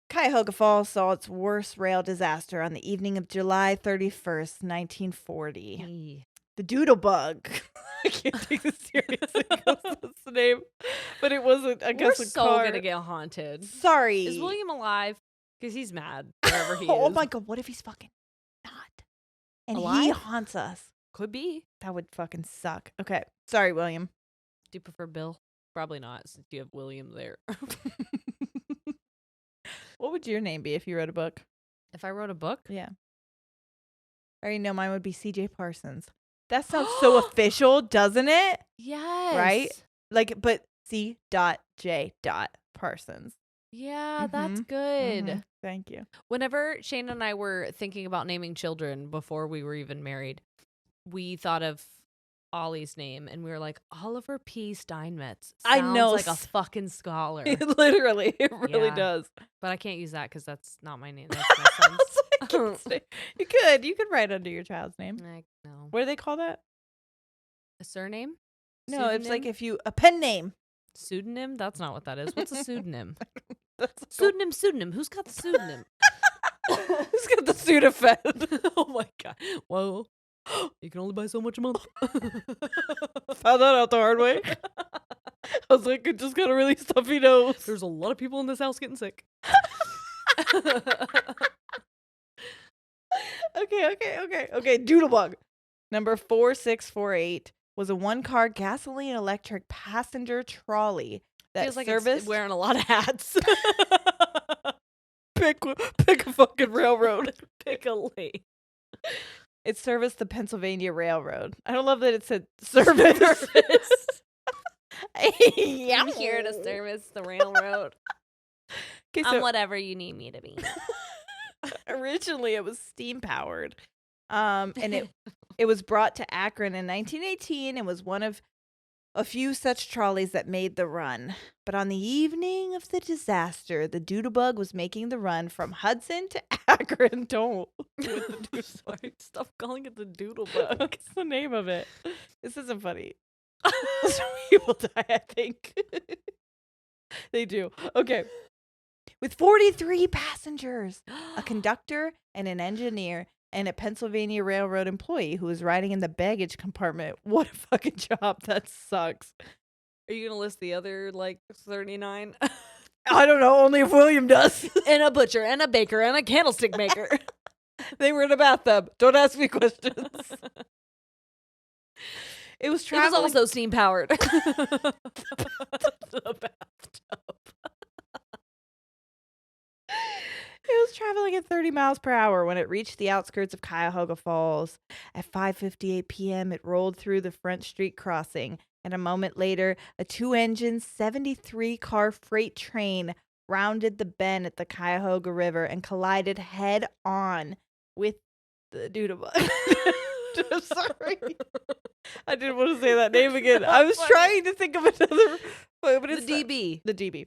Cuyahoga Falls saw its worst rail disaster on the evening of July 31st, 1940. Hey. The doodle bug. I can't take this seriously because that's the name. But it wasn't, I guess, We're a so car. gonna get haunted. Sorry. Is William alive? Because he's mad wherever he is. Oh my god, what if he's fucking not? And alive? he haunts us. Could be. That would fucking suck. Okay. Sorry, William. Do you prefer Bill? Probably not, since you have William there. What would your name be if you wrote a book? If I wrote a book? Yeah. I already know mine would be CJ Parsons. That sounds so official, doesn't it? Yes. Right? Like, but C.J. Parsons. Yeah, that's good. Mm-hmm. Thank you. Whenever Shane and I were thinking about naming children before we were even married, we thought of Ollie's name, and we were like, Oliver P. Steinmetz. I know. Like a fucking scholar. Literally, it really does. But I can't use that because that's not my name. That's my son's. You could write under your child's name. No. What do they call that? A surname? No, Pseudonym? it's like if you a pen name. Pseudonym? That's not what that is. What's a pseudonym? Pseudonym. Pseudonym. Who's got the pseudonym? Who's got the Sudafed? Oh my god. Whoa. You can only buy so much a month. Found that out the hard way. I was like, it just got a really stuffy nose. There's a lot of people in this house getting sick. Okay. Doodlebug. Number 4648 was a one-car gasoline-electric passenger trolley that feels like serviced... it's wearing a lot of hats. Pick a fucking railroad. Pick a lane. It serviced the Pennsylvania Railroad. I don't love that it said service. I'm here to service the railroad. Okay, I'm whatever you need me to be. Originally, it was steam-powered. And it was brought to Akron in 1918 and was one of a few such trolleys that made the run. But on the evening of the disaster, the Doodlebug was making the run from Hudson to Akron. Don't. Sorry, stop calling it the Doodlebug. What's the name of it? This isn't funny. Some people die, I think. They do. Okay. With 43 passengers, a conductor and an engineer, and a Pennsylvania Railroad employee who was riding in the baggage compartment. What a fucking job. That sucks. Are you going to list the other, 39? I don't know. Only if William does. And a butcher, and a baker, and a candlestick maker. They were in a bathtub. Don't ask me questions. It was traveling. It was also steam-powered. The bathtub. It was traveling at 30 miles per hour when it reached the outskirts of Cuyahoga Falls. At 5:58 p.m., it rolled through the Front Street crossing, and a moment later, a 2-engine, 73-car freight train rounded the bend at the Cuyahoga River and collided head-on with the Doodlebug. I'm sorry. I didn't want to say that name again. I was trying to think of another... But it's the DB. The DB.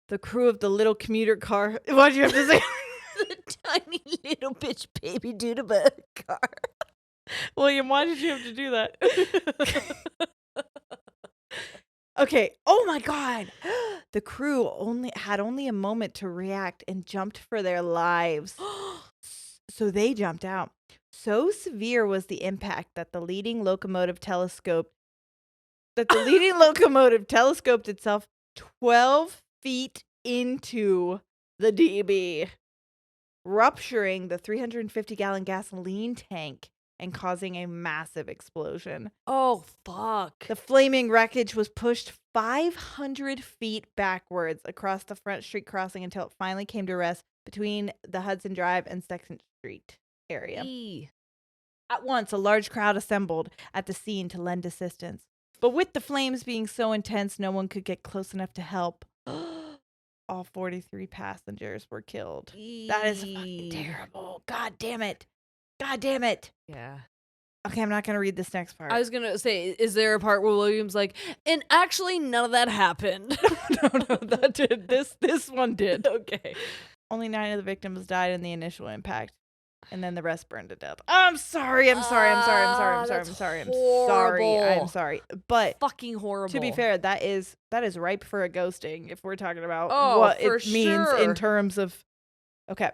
The crew of the little commuter car. Why'd you have to say the tiny little bitch baby Doodlebug car? William, why did you have to do that? Okay. Oh my God. The crew had only a moment to react and jumped for their lives. So they jumped out. So severe was the impact that the leading locomotive telescoped itself 12 feet into the DB, rupturing the 350-gallon gasoline tank and causing a massive explosion. Oh, fuck. The flaming wreckage was pushed 500 feet backwards across the Front Street crossing until it finally came to rest between the Hudson Drive and 2nd Street area. At once, a large crowd assembled at the scene to lend assistance. But with the flames being so intense, no one could get close enough to help. All 43 passengers were killed. That is fucking terrible. God damn it. God damn it. Yeah. Okay, I'm not going to read this next part. I was going to say, is there a part where William's like, and actually none of that happened? No, that did. This one did. Okay. Only 9 of the victims died in the initial impact. And then the rest burned to death. I'm sorry. I'm sorry. But fucking horrible. To be fair, that is ripe for a ghosting if we're talking about what it means in terms of. Okay.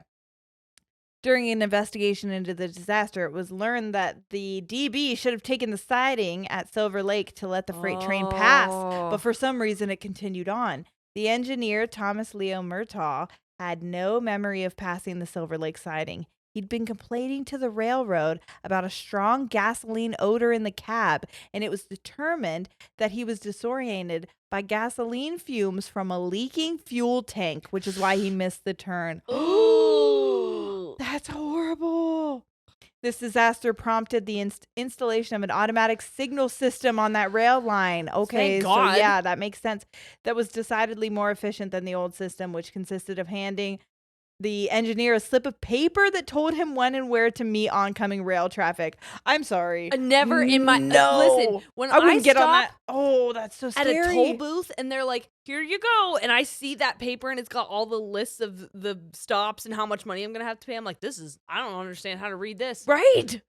During an investigation into the disaster, it was learned that the DB should have taken the siding at Silver Lake to let the freight train pass, but for some reason it continued on. The engineer, Thomas Leo Murtaugh, had no memory of passing the Silver Lake siding. He'd been complaining to the railroad about a strong gasoline odor in the cab, and it was determined that he was disoriented by gasoline fumes from a leaking fuel tank, which is why he missed the turn. Ooh, that's horrible. This disaster prompted the installation of an automatic signal system on that rail line. Okay, so yeah, that makes sense. That was decidedly more efficient than the old system, which consisted of handing the engineer a slip of paper that told him when and where to meet oncoming rail traffic. I'm sorry. Never in my... listen, when I wouldn't get on that. Oh, that's so scary. At a toll booth, and they're like, here you go. And I see that paper, and it's got all the lists of the stops and how much money I'm going to have to pay. I'm like, I don't understand how to read this. Right.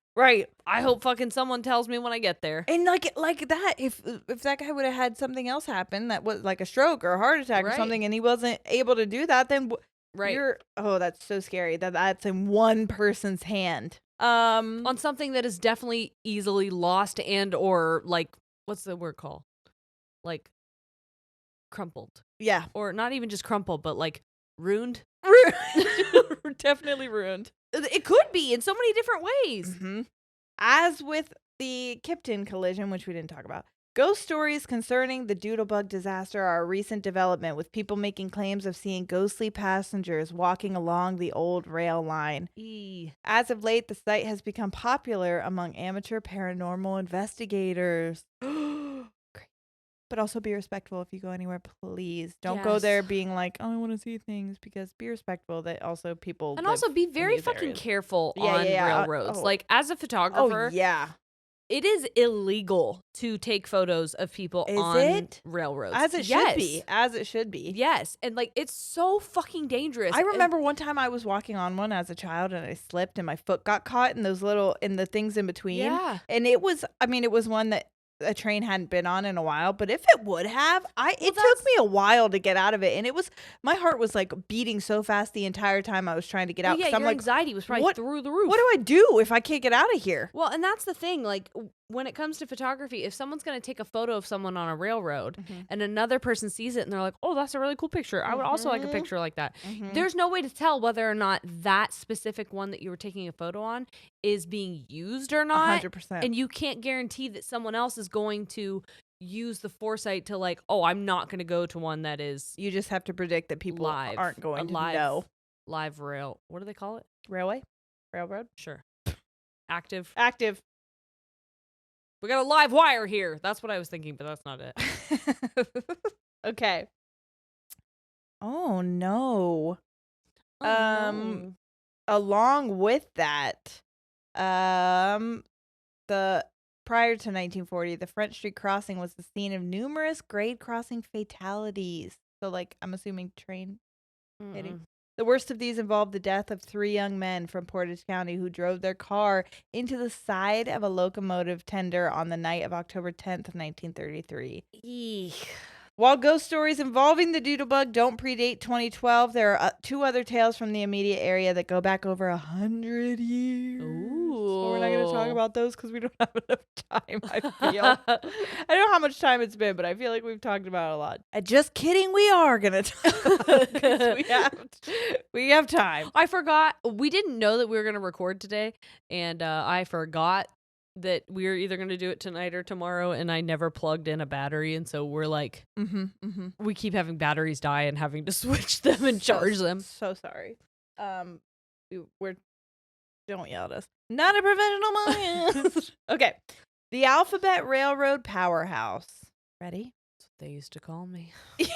I hope fucking someone tells me when I get there. And like that, if that guy would have had something else happen that was like a stroke or a heart attack or something, and he wasn't able to do that, then... Right. That's so scary that's in one person's hand. On something that is definitely easily lost and or like, what's the word called? Like crumpled. Yeah. Or not even just crumpled, but like ruined. Definitely ruined. It could be in so many different ways. Mm-hmm. As with the Kipton collision, which we didn't talk about, ghost stories concerning the Doodlebug disaster are a recent development, with people making claims of seeing ghostly passengers walking along the old rail line. As of late, the site has become popular among amateur paranormal investigators. But also be respectful if you go anywhere, please. Don't go there being like, oh, I want to see things, because be respectful that also people and also be very fucking careful on railroads. Like, as a photographer, it is illegal to take photos of people on railroads. As it should be. As it should be. Yes. And like, it's so fucking dangerous. I remember one time I was walking on one as a child and I slipped and my foot got caught in the things in between. Yeah. And it was one that a train hadn't been on in a while, but if it would have, it took me a while to get out of it, and my heart was like beating so fast the entire time I was trying to get out. Yeah, your anxiety was probably through the roof. What do I do if I can't get out of here? Well, and that's the thing, like, when it comes to photography, if someone's going to take a photo of someone on a railroad and another person sees it and they're like, oh, that's a really cool picture, I would also like a picture like that. There's no way to tell whether or not that specific one that you were taking a photo on is being used or not. 100%. And you can't guarantee that someone else is going to use the foresight to like, oh, I'm not going to go to one that is. You just have to predict that people aren't going to know. Live rail. What do they call it? Railway? Railroad? Sure. Active. We got a live wire here. That's what I was thinking, but that's not it. Okay. Oh, no. No. Along with that, prior to 1940, the French Street crossing was the scene of numerous grade crossing fatalities. So, like, I'm assuming train hitting. The worst of these involved the death of 3 young men from Portage County who drove their car into the side of a locomotive tender on the night of October 10th of 1933. Eek. While ghost stories involving the Doodlebug don't predate 2012, there are 2 other tales from the immediate area that go back over 100 years. Ooh. So we're not going to talk about those because we don't have enough time, I feel. I don't know how much time it's been, but I feel like we've talked about it a lot. Just kidding, we are going to talk about it. We have time. I forgot. We didn't know that we were going to record today, and I forgot that we were either going to do it tonight or tomorrow, and I never plugged in a battery, and so we're like, we keep having batteries die and having to switch them and charge them. So sorry. Don't yell at us. Not a professional mind. Okay. The Alphabet Railroad Powerhouse. Ready? That's what they used to call me. They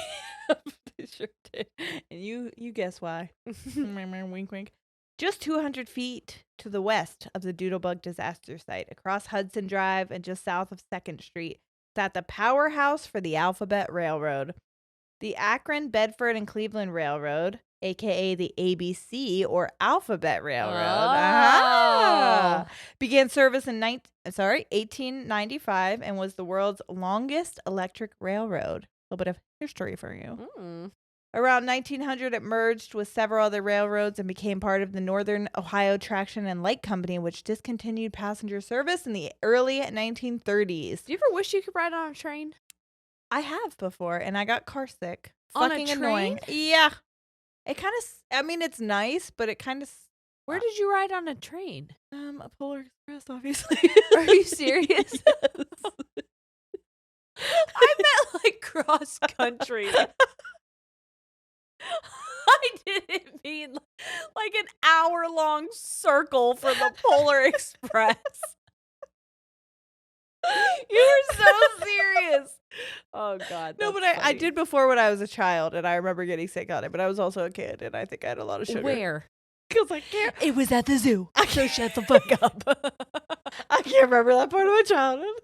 sure did. And you guess why. Wink, wink. Just 200 feet to the west of the Doodlebug disaster site, across Hudson Drive and just south of 2nd Street, sat the powerhouse for the Alphabet Railroad. The Akron, Bedford, and Cleveland Railroad, a.k.a. the ABC or Alphabet Railroad, began service in 1895 and was the world's longest electric railroad. A little bit of history for you. Around 1900, it merged with several other railroads and became part of the Northern Ohio Traction and Light Company, which discontinued passenger service in the early 1930s. Do you ever wish you could ride on a train? I have before, and I got car sick. On Fucking a train? annoying. Yeah. It kind of, I mean, it's nice, but it kind of. Where did you ride on a train? A Polar Express, obviously. Are you serious? Yes. I meant like cross country. I didn't mean like an hour-long circle for the Polar Express. You were so serious. Oh, God. No, but I did before when I was a child, and I remember getting sick on it, but I was also a kid, and I think I had a lot of sugar. Where? Because I can't. It was at the zoo. So shut the fuck up. I can't remember that part of my childhood.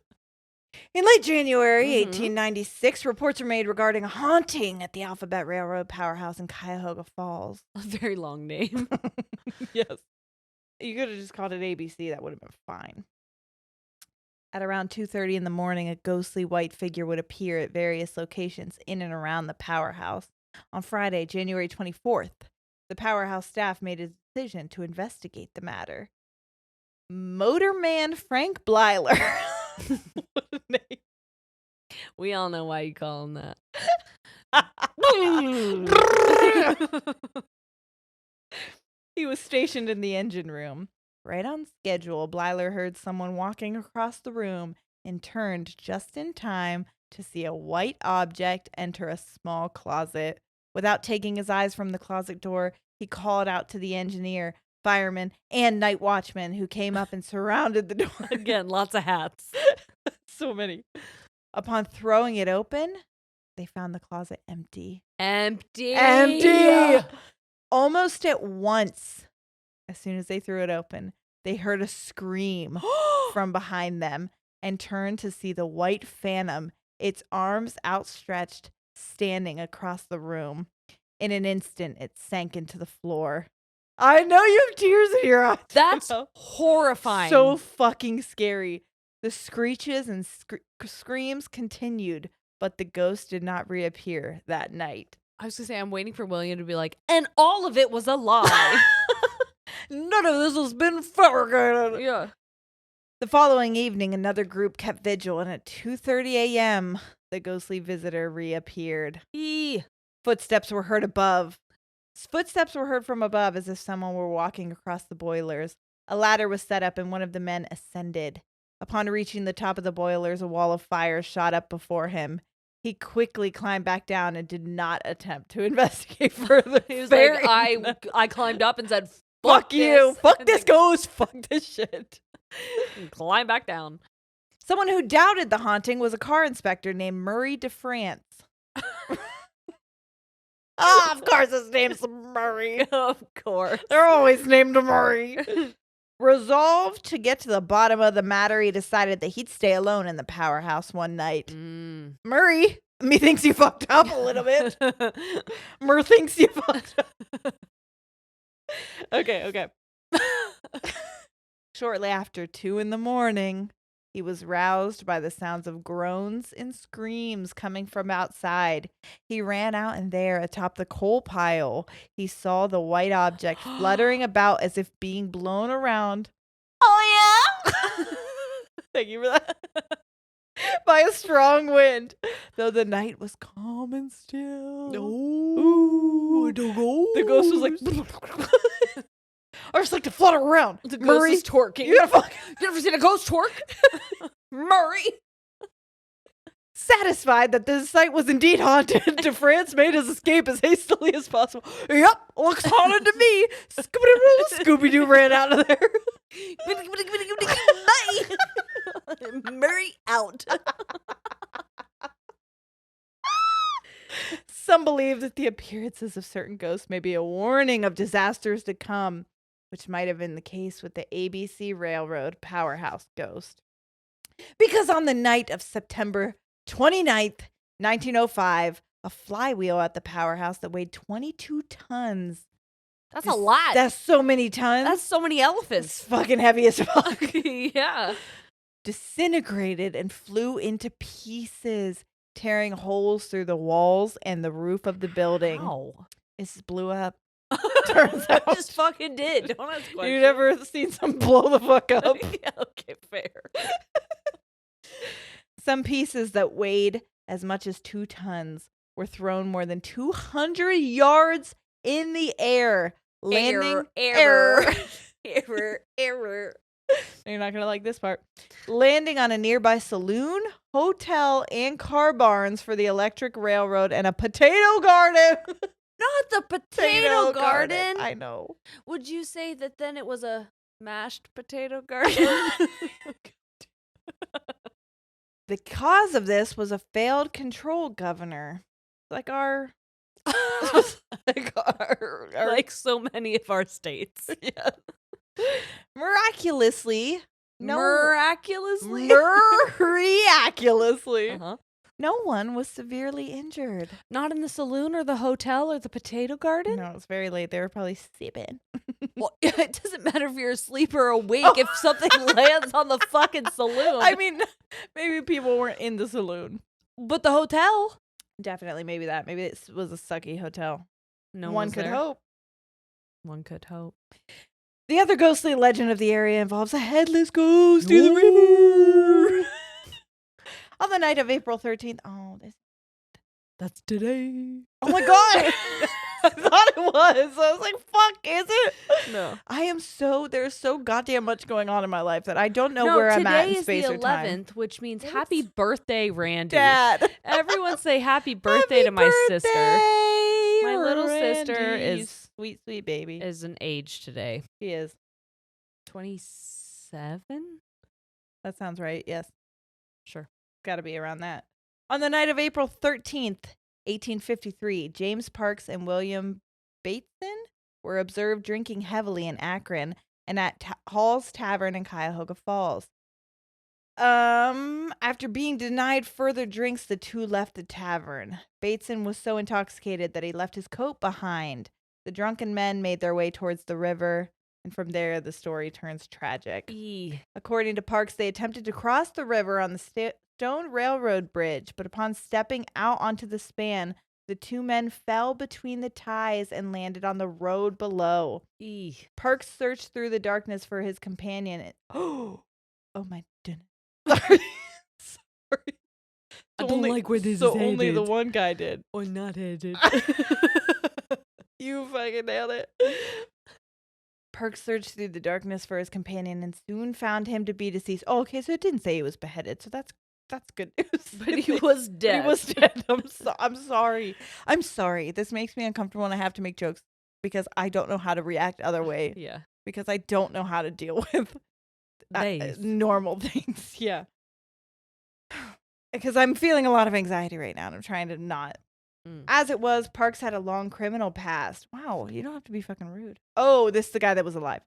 In late January 1896, reports were made regarding a haunting at the Alphabet Railroad Powerhouse in Cuyahoga Falls. A very long name. Yes. You could have just called it ABC. That would have been fine. At around 2:30 in the morning, a ghostly white figure would appear at various locations in and around the powerhouse. On Friday, January 24th, the powerhouse staff made a decision to investigate the matter. Motorman Frank Blyler. What a name. We all know why you call him that. He was stationed in the engine room. Right on schedule, Blyler heard someone walking across the room and turned just in time to see a white object enter a small closet. Without taking his eyes from the closet door, he called out to the engineer, fireman, and night watchman who came up and surrounded the door. Again, lots of hats. So many. Upon throwing it open, they found the closet empty. Empty. Almost at once, as soon as they threw it open, they heard a scream from behind them and turned to see the white phantom, its arms outstretched, standing across the room. In an instant, it sank into the floor. I know you have tears in your eyes. That's horrifying. So fucking scary. The screeches and screams continued, but the ghost did not reappear that night. I was going to say, I'm waiting for William to be like, and all of it was a lie. None of this has been fabricated. Yeah. The following evening, another group kept vigil, and at 2:30 a.m., the ghostly visitor reappeared. Footsteps were heard above. Footsteps were heard from above as if someone were walking across the boilers. A ladder was set up, and one of the men ascended. Upon reaching the top of the boilers, a wall of fire shot up before him. He quickly climbed back down and did not attempt to investigate further. He was like, I climbed up and said, fuck you. Fuck this ghost. Fuck this shit. Climb back down. Someone who doubted the haunting was a car inspector named Murray DeFrance. Of course his name's Murray. Of course. They're always named Murray. Resolved to get to the bottom of the matter, he decided that he'd stay alone in the powerhouse one night. Murray, me thinks you fucked up a little bit. Murr thinks you fucked up. Okay. Shortly after 2 a.m, he was roused by the sounds of groans and screams coming from outside. He ran out, and there, atop the coal pile, he saw the white object fluttering about as if being blown around. Oh, yeah? Thank you for that. By a strong wind, though the night was calm and still. Ooh, the ghost was like... I just like to flutter around. The Murray, ghost is twerking. You ever seen a ghost twerk? Murray. Satisfied that this site was indeed haunted, DeFrance made his escape as hastily as possible. Yep, looks haunted to me. Scooby-Doo ran out of there. Murray out. Some believe that the appearances of certain ghosts may be a warning of disasters to come, which might have been the case with the ABC Railroad powerhouse ghost. Because on the night of September 29th, 1905, a flywheel at the powerhouse that weighed 22 tons. That's a lot. That's so many tons. That's so many elephants. It's fucking heavy as fuck. Yeah. Disintegrated and flew into pieces, tearing holes through the walls and the roof of the building. Wow. It just blew up. Turns out. It just fucking did. Don't ask questions. You never seen some blow the fuck up? Yeah, okay, fair. Some pieces that weighed as much as 2 tons were thrown more than 200 yards in the air, landing error. You're not gonna like this part. Landing on a nearby saloon, hotel, and car barns for the electric railroad and a potato garden. Not the potato garden. I know. Would you say that then it was a mashed potato garden? The cause of this was a failed control governor. Like our like so many of our states. Yeah. Miraculously. Miraculously? Miraculously. No one was severely injured. Not in the saloon or the hotel or the potato garden? No, it's very late. They were probably sleeping. Well, it doesn't matter if you're asleep or awake if something lands on the fucking saloon. I mean, maybe people weren't in the saloon. But the hotel? Definitely, maybe that. Maybe it was a sucky hotel. No one could hope. One could hope. The other ghostly legend of the area involves a headless ghost in the river. On the night of April 13th. Oh, that's today. Oh my God. I thought it was. I was like, fuck, is it? No. There's so goddamn much going on in my life that I don't know where I'm at in space or time. Today is the 11th, which means happy birthday, Randy. Dad. Everyone say happy birthday to my sister. My little Randy. sister is sweet, sweet baby. Is an age today. She is 27. That sounds right. Yes. Sure. Got to be around that. On the night of April 13th, 1853, James Parks and William Bateson were observed drinking heavily in Akron and at Hall's Tavern in Cuyahoga Falls. After being denied further drinks, the two left the tavern. Bateson was so intoxicated that he left his coat behind. The drunken men made their way towards the river, and from there, the story turns tragic. According to Parks, they attempted to cross the river on the stone railroad bridge, but upon stepping out onto the span, the two men fell between the ties and landed on the road below. Parks searched through the darkness for his companion. Oh my goodness. Sorry. I don't like where this is headed. Only the one guy did. Or not headed. You fucking nailed it. Parks searched through the darkness for his companion and soon found him to be deceased. Oh, okay, so it didn't say he was beheaded, so that's good news. But he was dead. He was dead. I'm sorry. I'm sorry. This makes me uncomfortable and I have to make jokes because I don't know how to react other way. Yeah. Because I don't know how to deal with normal things. Yeah. Because I'm feeling a lot of anxiety right now and I'm trying to not. As it was, Parks had a long criminal past. Wow, you don't have to be fucking rude. Oh, this is the guy that was alive.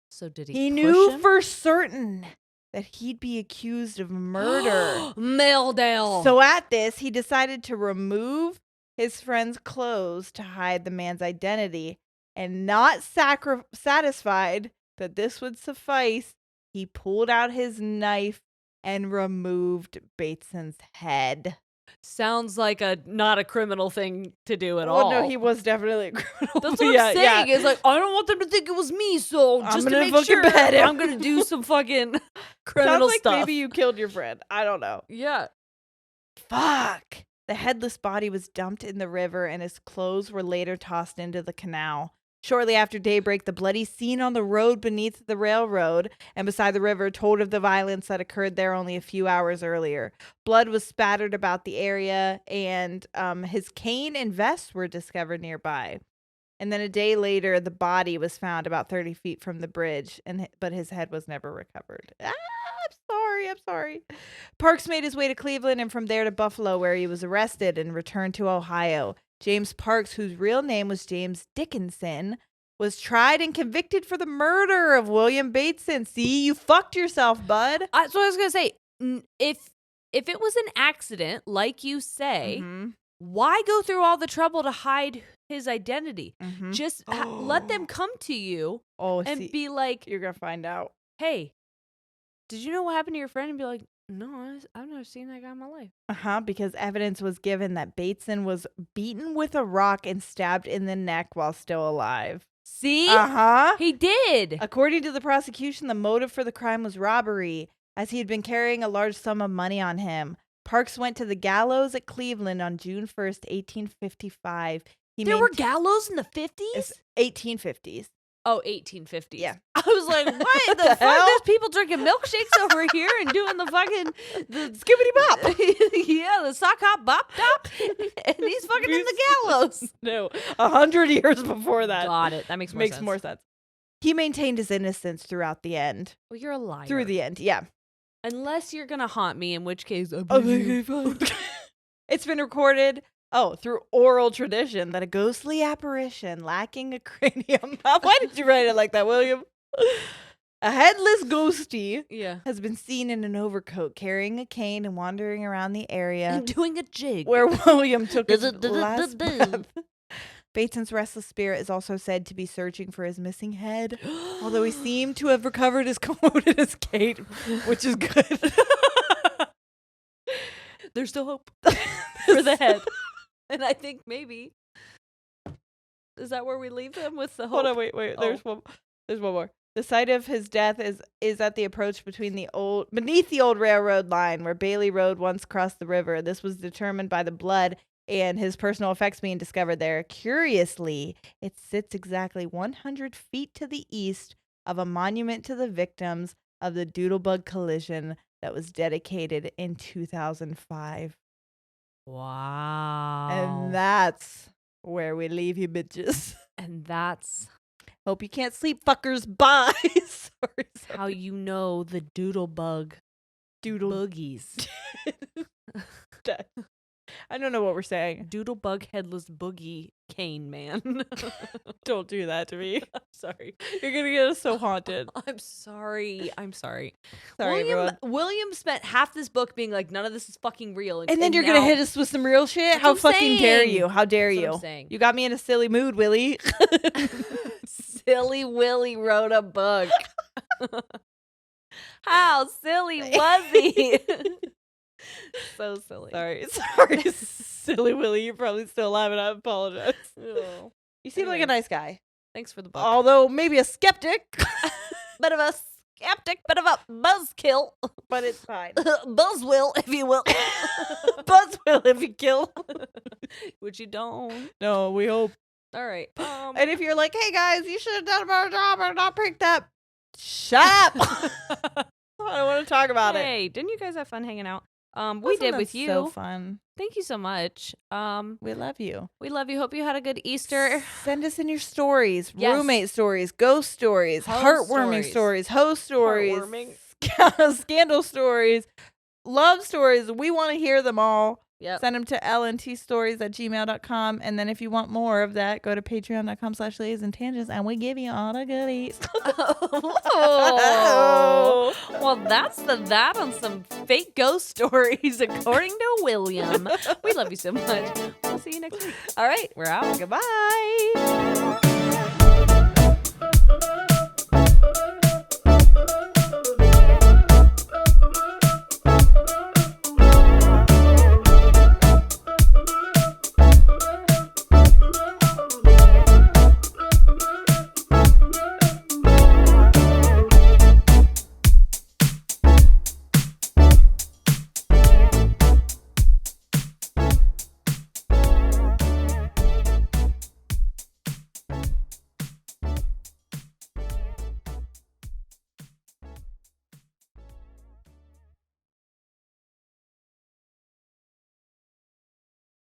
So did he? He knew for certain that he'd be accused of murder. Meldale. So at this, he decided to remove his friend's clothes to hide the man's identity. And not satisfied that this would suffice, he pulled out his knife and removed Bateson's head. Sounds like not a criminal thing to do at all. No, he was definitely a criminal. That's what I'm saying. Yeah. It's like, I don't want them to think it was me, so just to make sure, I'm going to do some fucking criminal stuff. Sounds like maybe you killed your friend. I don't know. Yeah. Fuck. The headless body was dumped in the river and his clothes were later tossed into the canal. Shortly after daybreak, the bloody scene on the road beneath the railroad and beside the river told of the violence that occurred there only a few hours earlier. Blood was spattered about the area, and his cane and vest were discovered nearby. And then a day later, the body was found about 30 feet from the bridge, but his head was never recovered. I'm sorry. Parks made his way to Cleveland and from there to Buffalo, where he was arrested and returned to Ohio. James Parks, whose real name was James Dickinson, was tried and convicted for the murder of William Bateson. See, you fucked yourself, bud. So I was going to say, if it was an accident, like you say, why go through all the trouble to hide his identity? Just let them come to you and be like, you're going to find out. Hey, did you know what happened to your friend? And be like, no, I've never seen that guy in my life. Because evidence was given that Bateson was beaten with a rock and stabbed in the neck while still alive. See? He did. According to the prosecution, the motive for the crime was robbery, as he had been carrying a large sum of money on him. Parks went to the gallows at Cleveland on June 1st, 1855. There were gallows in the 50s? 1850s. Oh, 1850s. Yeah. I was like, what the fuck? There's people drinking milkshakes over here and doing the fucking skibbity bop. Yeah, the sock hop bop top. And he's fucking in the gallows. No, 100 years before that. Got it. That makes more sense. He maintained his innocence throughout the end. Well, you're a liar. Through the end, yeah. Unless you're going to haunt me, in which case, it's been recorded through oral tradition that a ghostly apparition lacking a cranium. Why did you write it like that, William? A headless ghostie has been seen in an overcoat, carrying a cane and wandering around the area. And doing a jig. Where William took his last breath. Bateson's restless spirit is also said to be searching for his missing head, although he seemed to have recovered his coat and his cane, which is good. There's still hope for the head. And I think maybe, is that where we leave them with the hope? Hold on, wait. There's one more. The site of his death is at the approach beneath the old railroad line where Bailey Road once crossed the river. This was determined by the blood and his personal effects being discovered there. Curiously, it sits exactly 100 feet to the east of a monument to the victims of the Doodlebug collision that was dedicated in 2005. Wow. And that's where we leave you, bitches. And that's... Hope you can't sleep, fuckers. Bye. Sorry. How you know the Doodlebug boogies. I don't know what we're saying. Doodlebug headless boogie cane man. Don't do that to me. I'm sorry. You're going to get us so haunted. I'm sorry. Sorry, William spent half this book being like, none of this is fucking real. And then you're going to hit us with some real shit? How fucking dare you? How dare you? You got me in a silly mood, Willy. Silly Willy wrote a book. How silly was he? So silly. Sorry, silly Willy. You're probably still alive, and I apologize. Oh. You seem like a nice guy. Thanks for the book. Although maybe a skeptic. Bit of a buzzkill. But it's fine. Buzzwill, if you will. Buzzwill, if you kill. Which you don't. No, we hope. All right. And if you're like, hey guys, you should have done a better job or not picked up, shut up. I don't want to talk about it. Hey, didn't you guys have fun hanging out? We did with you. So fun. Thank you so much. We love you. We love you. Hope you had a good Easter. Send us in your stories. Yes. Roommate stories, ghost stories, heartwarming stories, host stories, scandal stories, love stories. We want to hear them all. Yep. Send them to lntstories@gmail.com. And then if you want more of that, go to patreon.com/ladiesandtangents and we give you all the goodies. Oh. Well, that's that on some fake ghost stories, according to William. We love you so much. We'll see you next week. All right. We're out. Goodbye.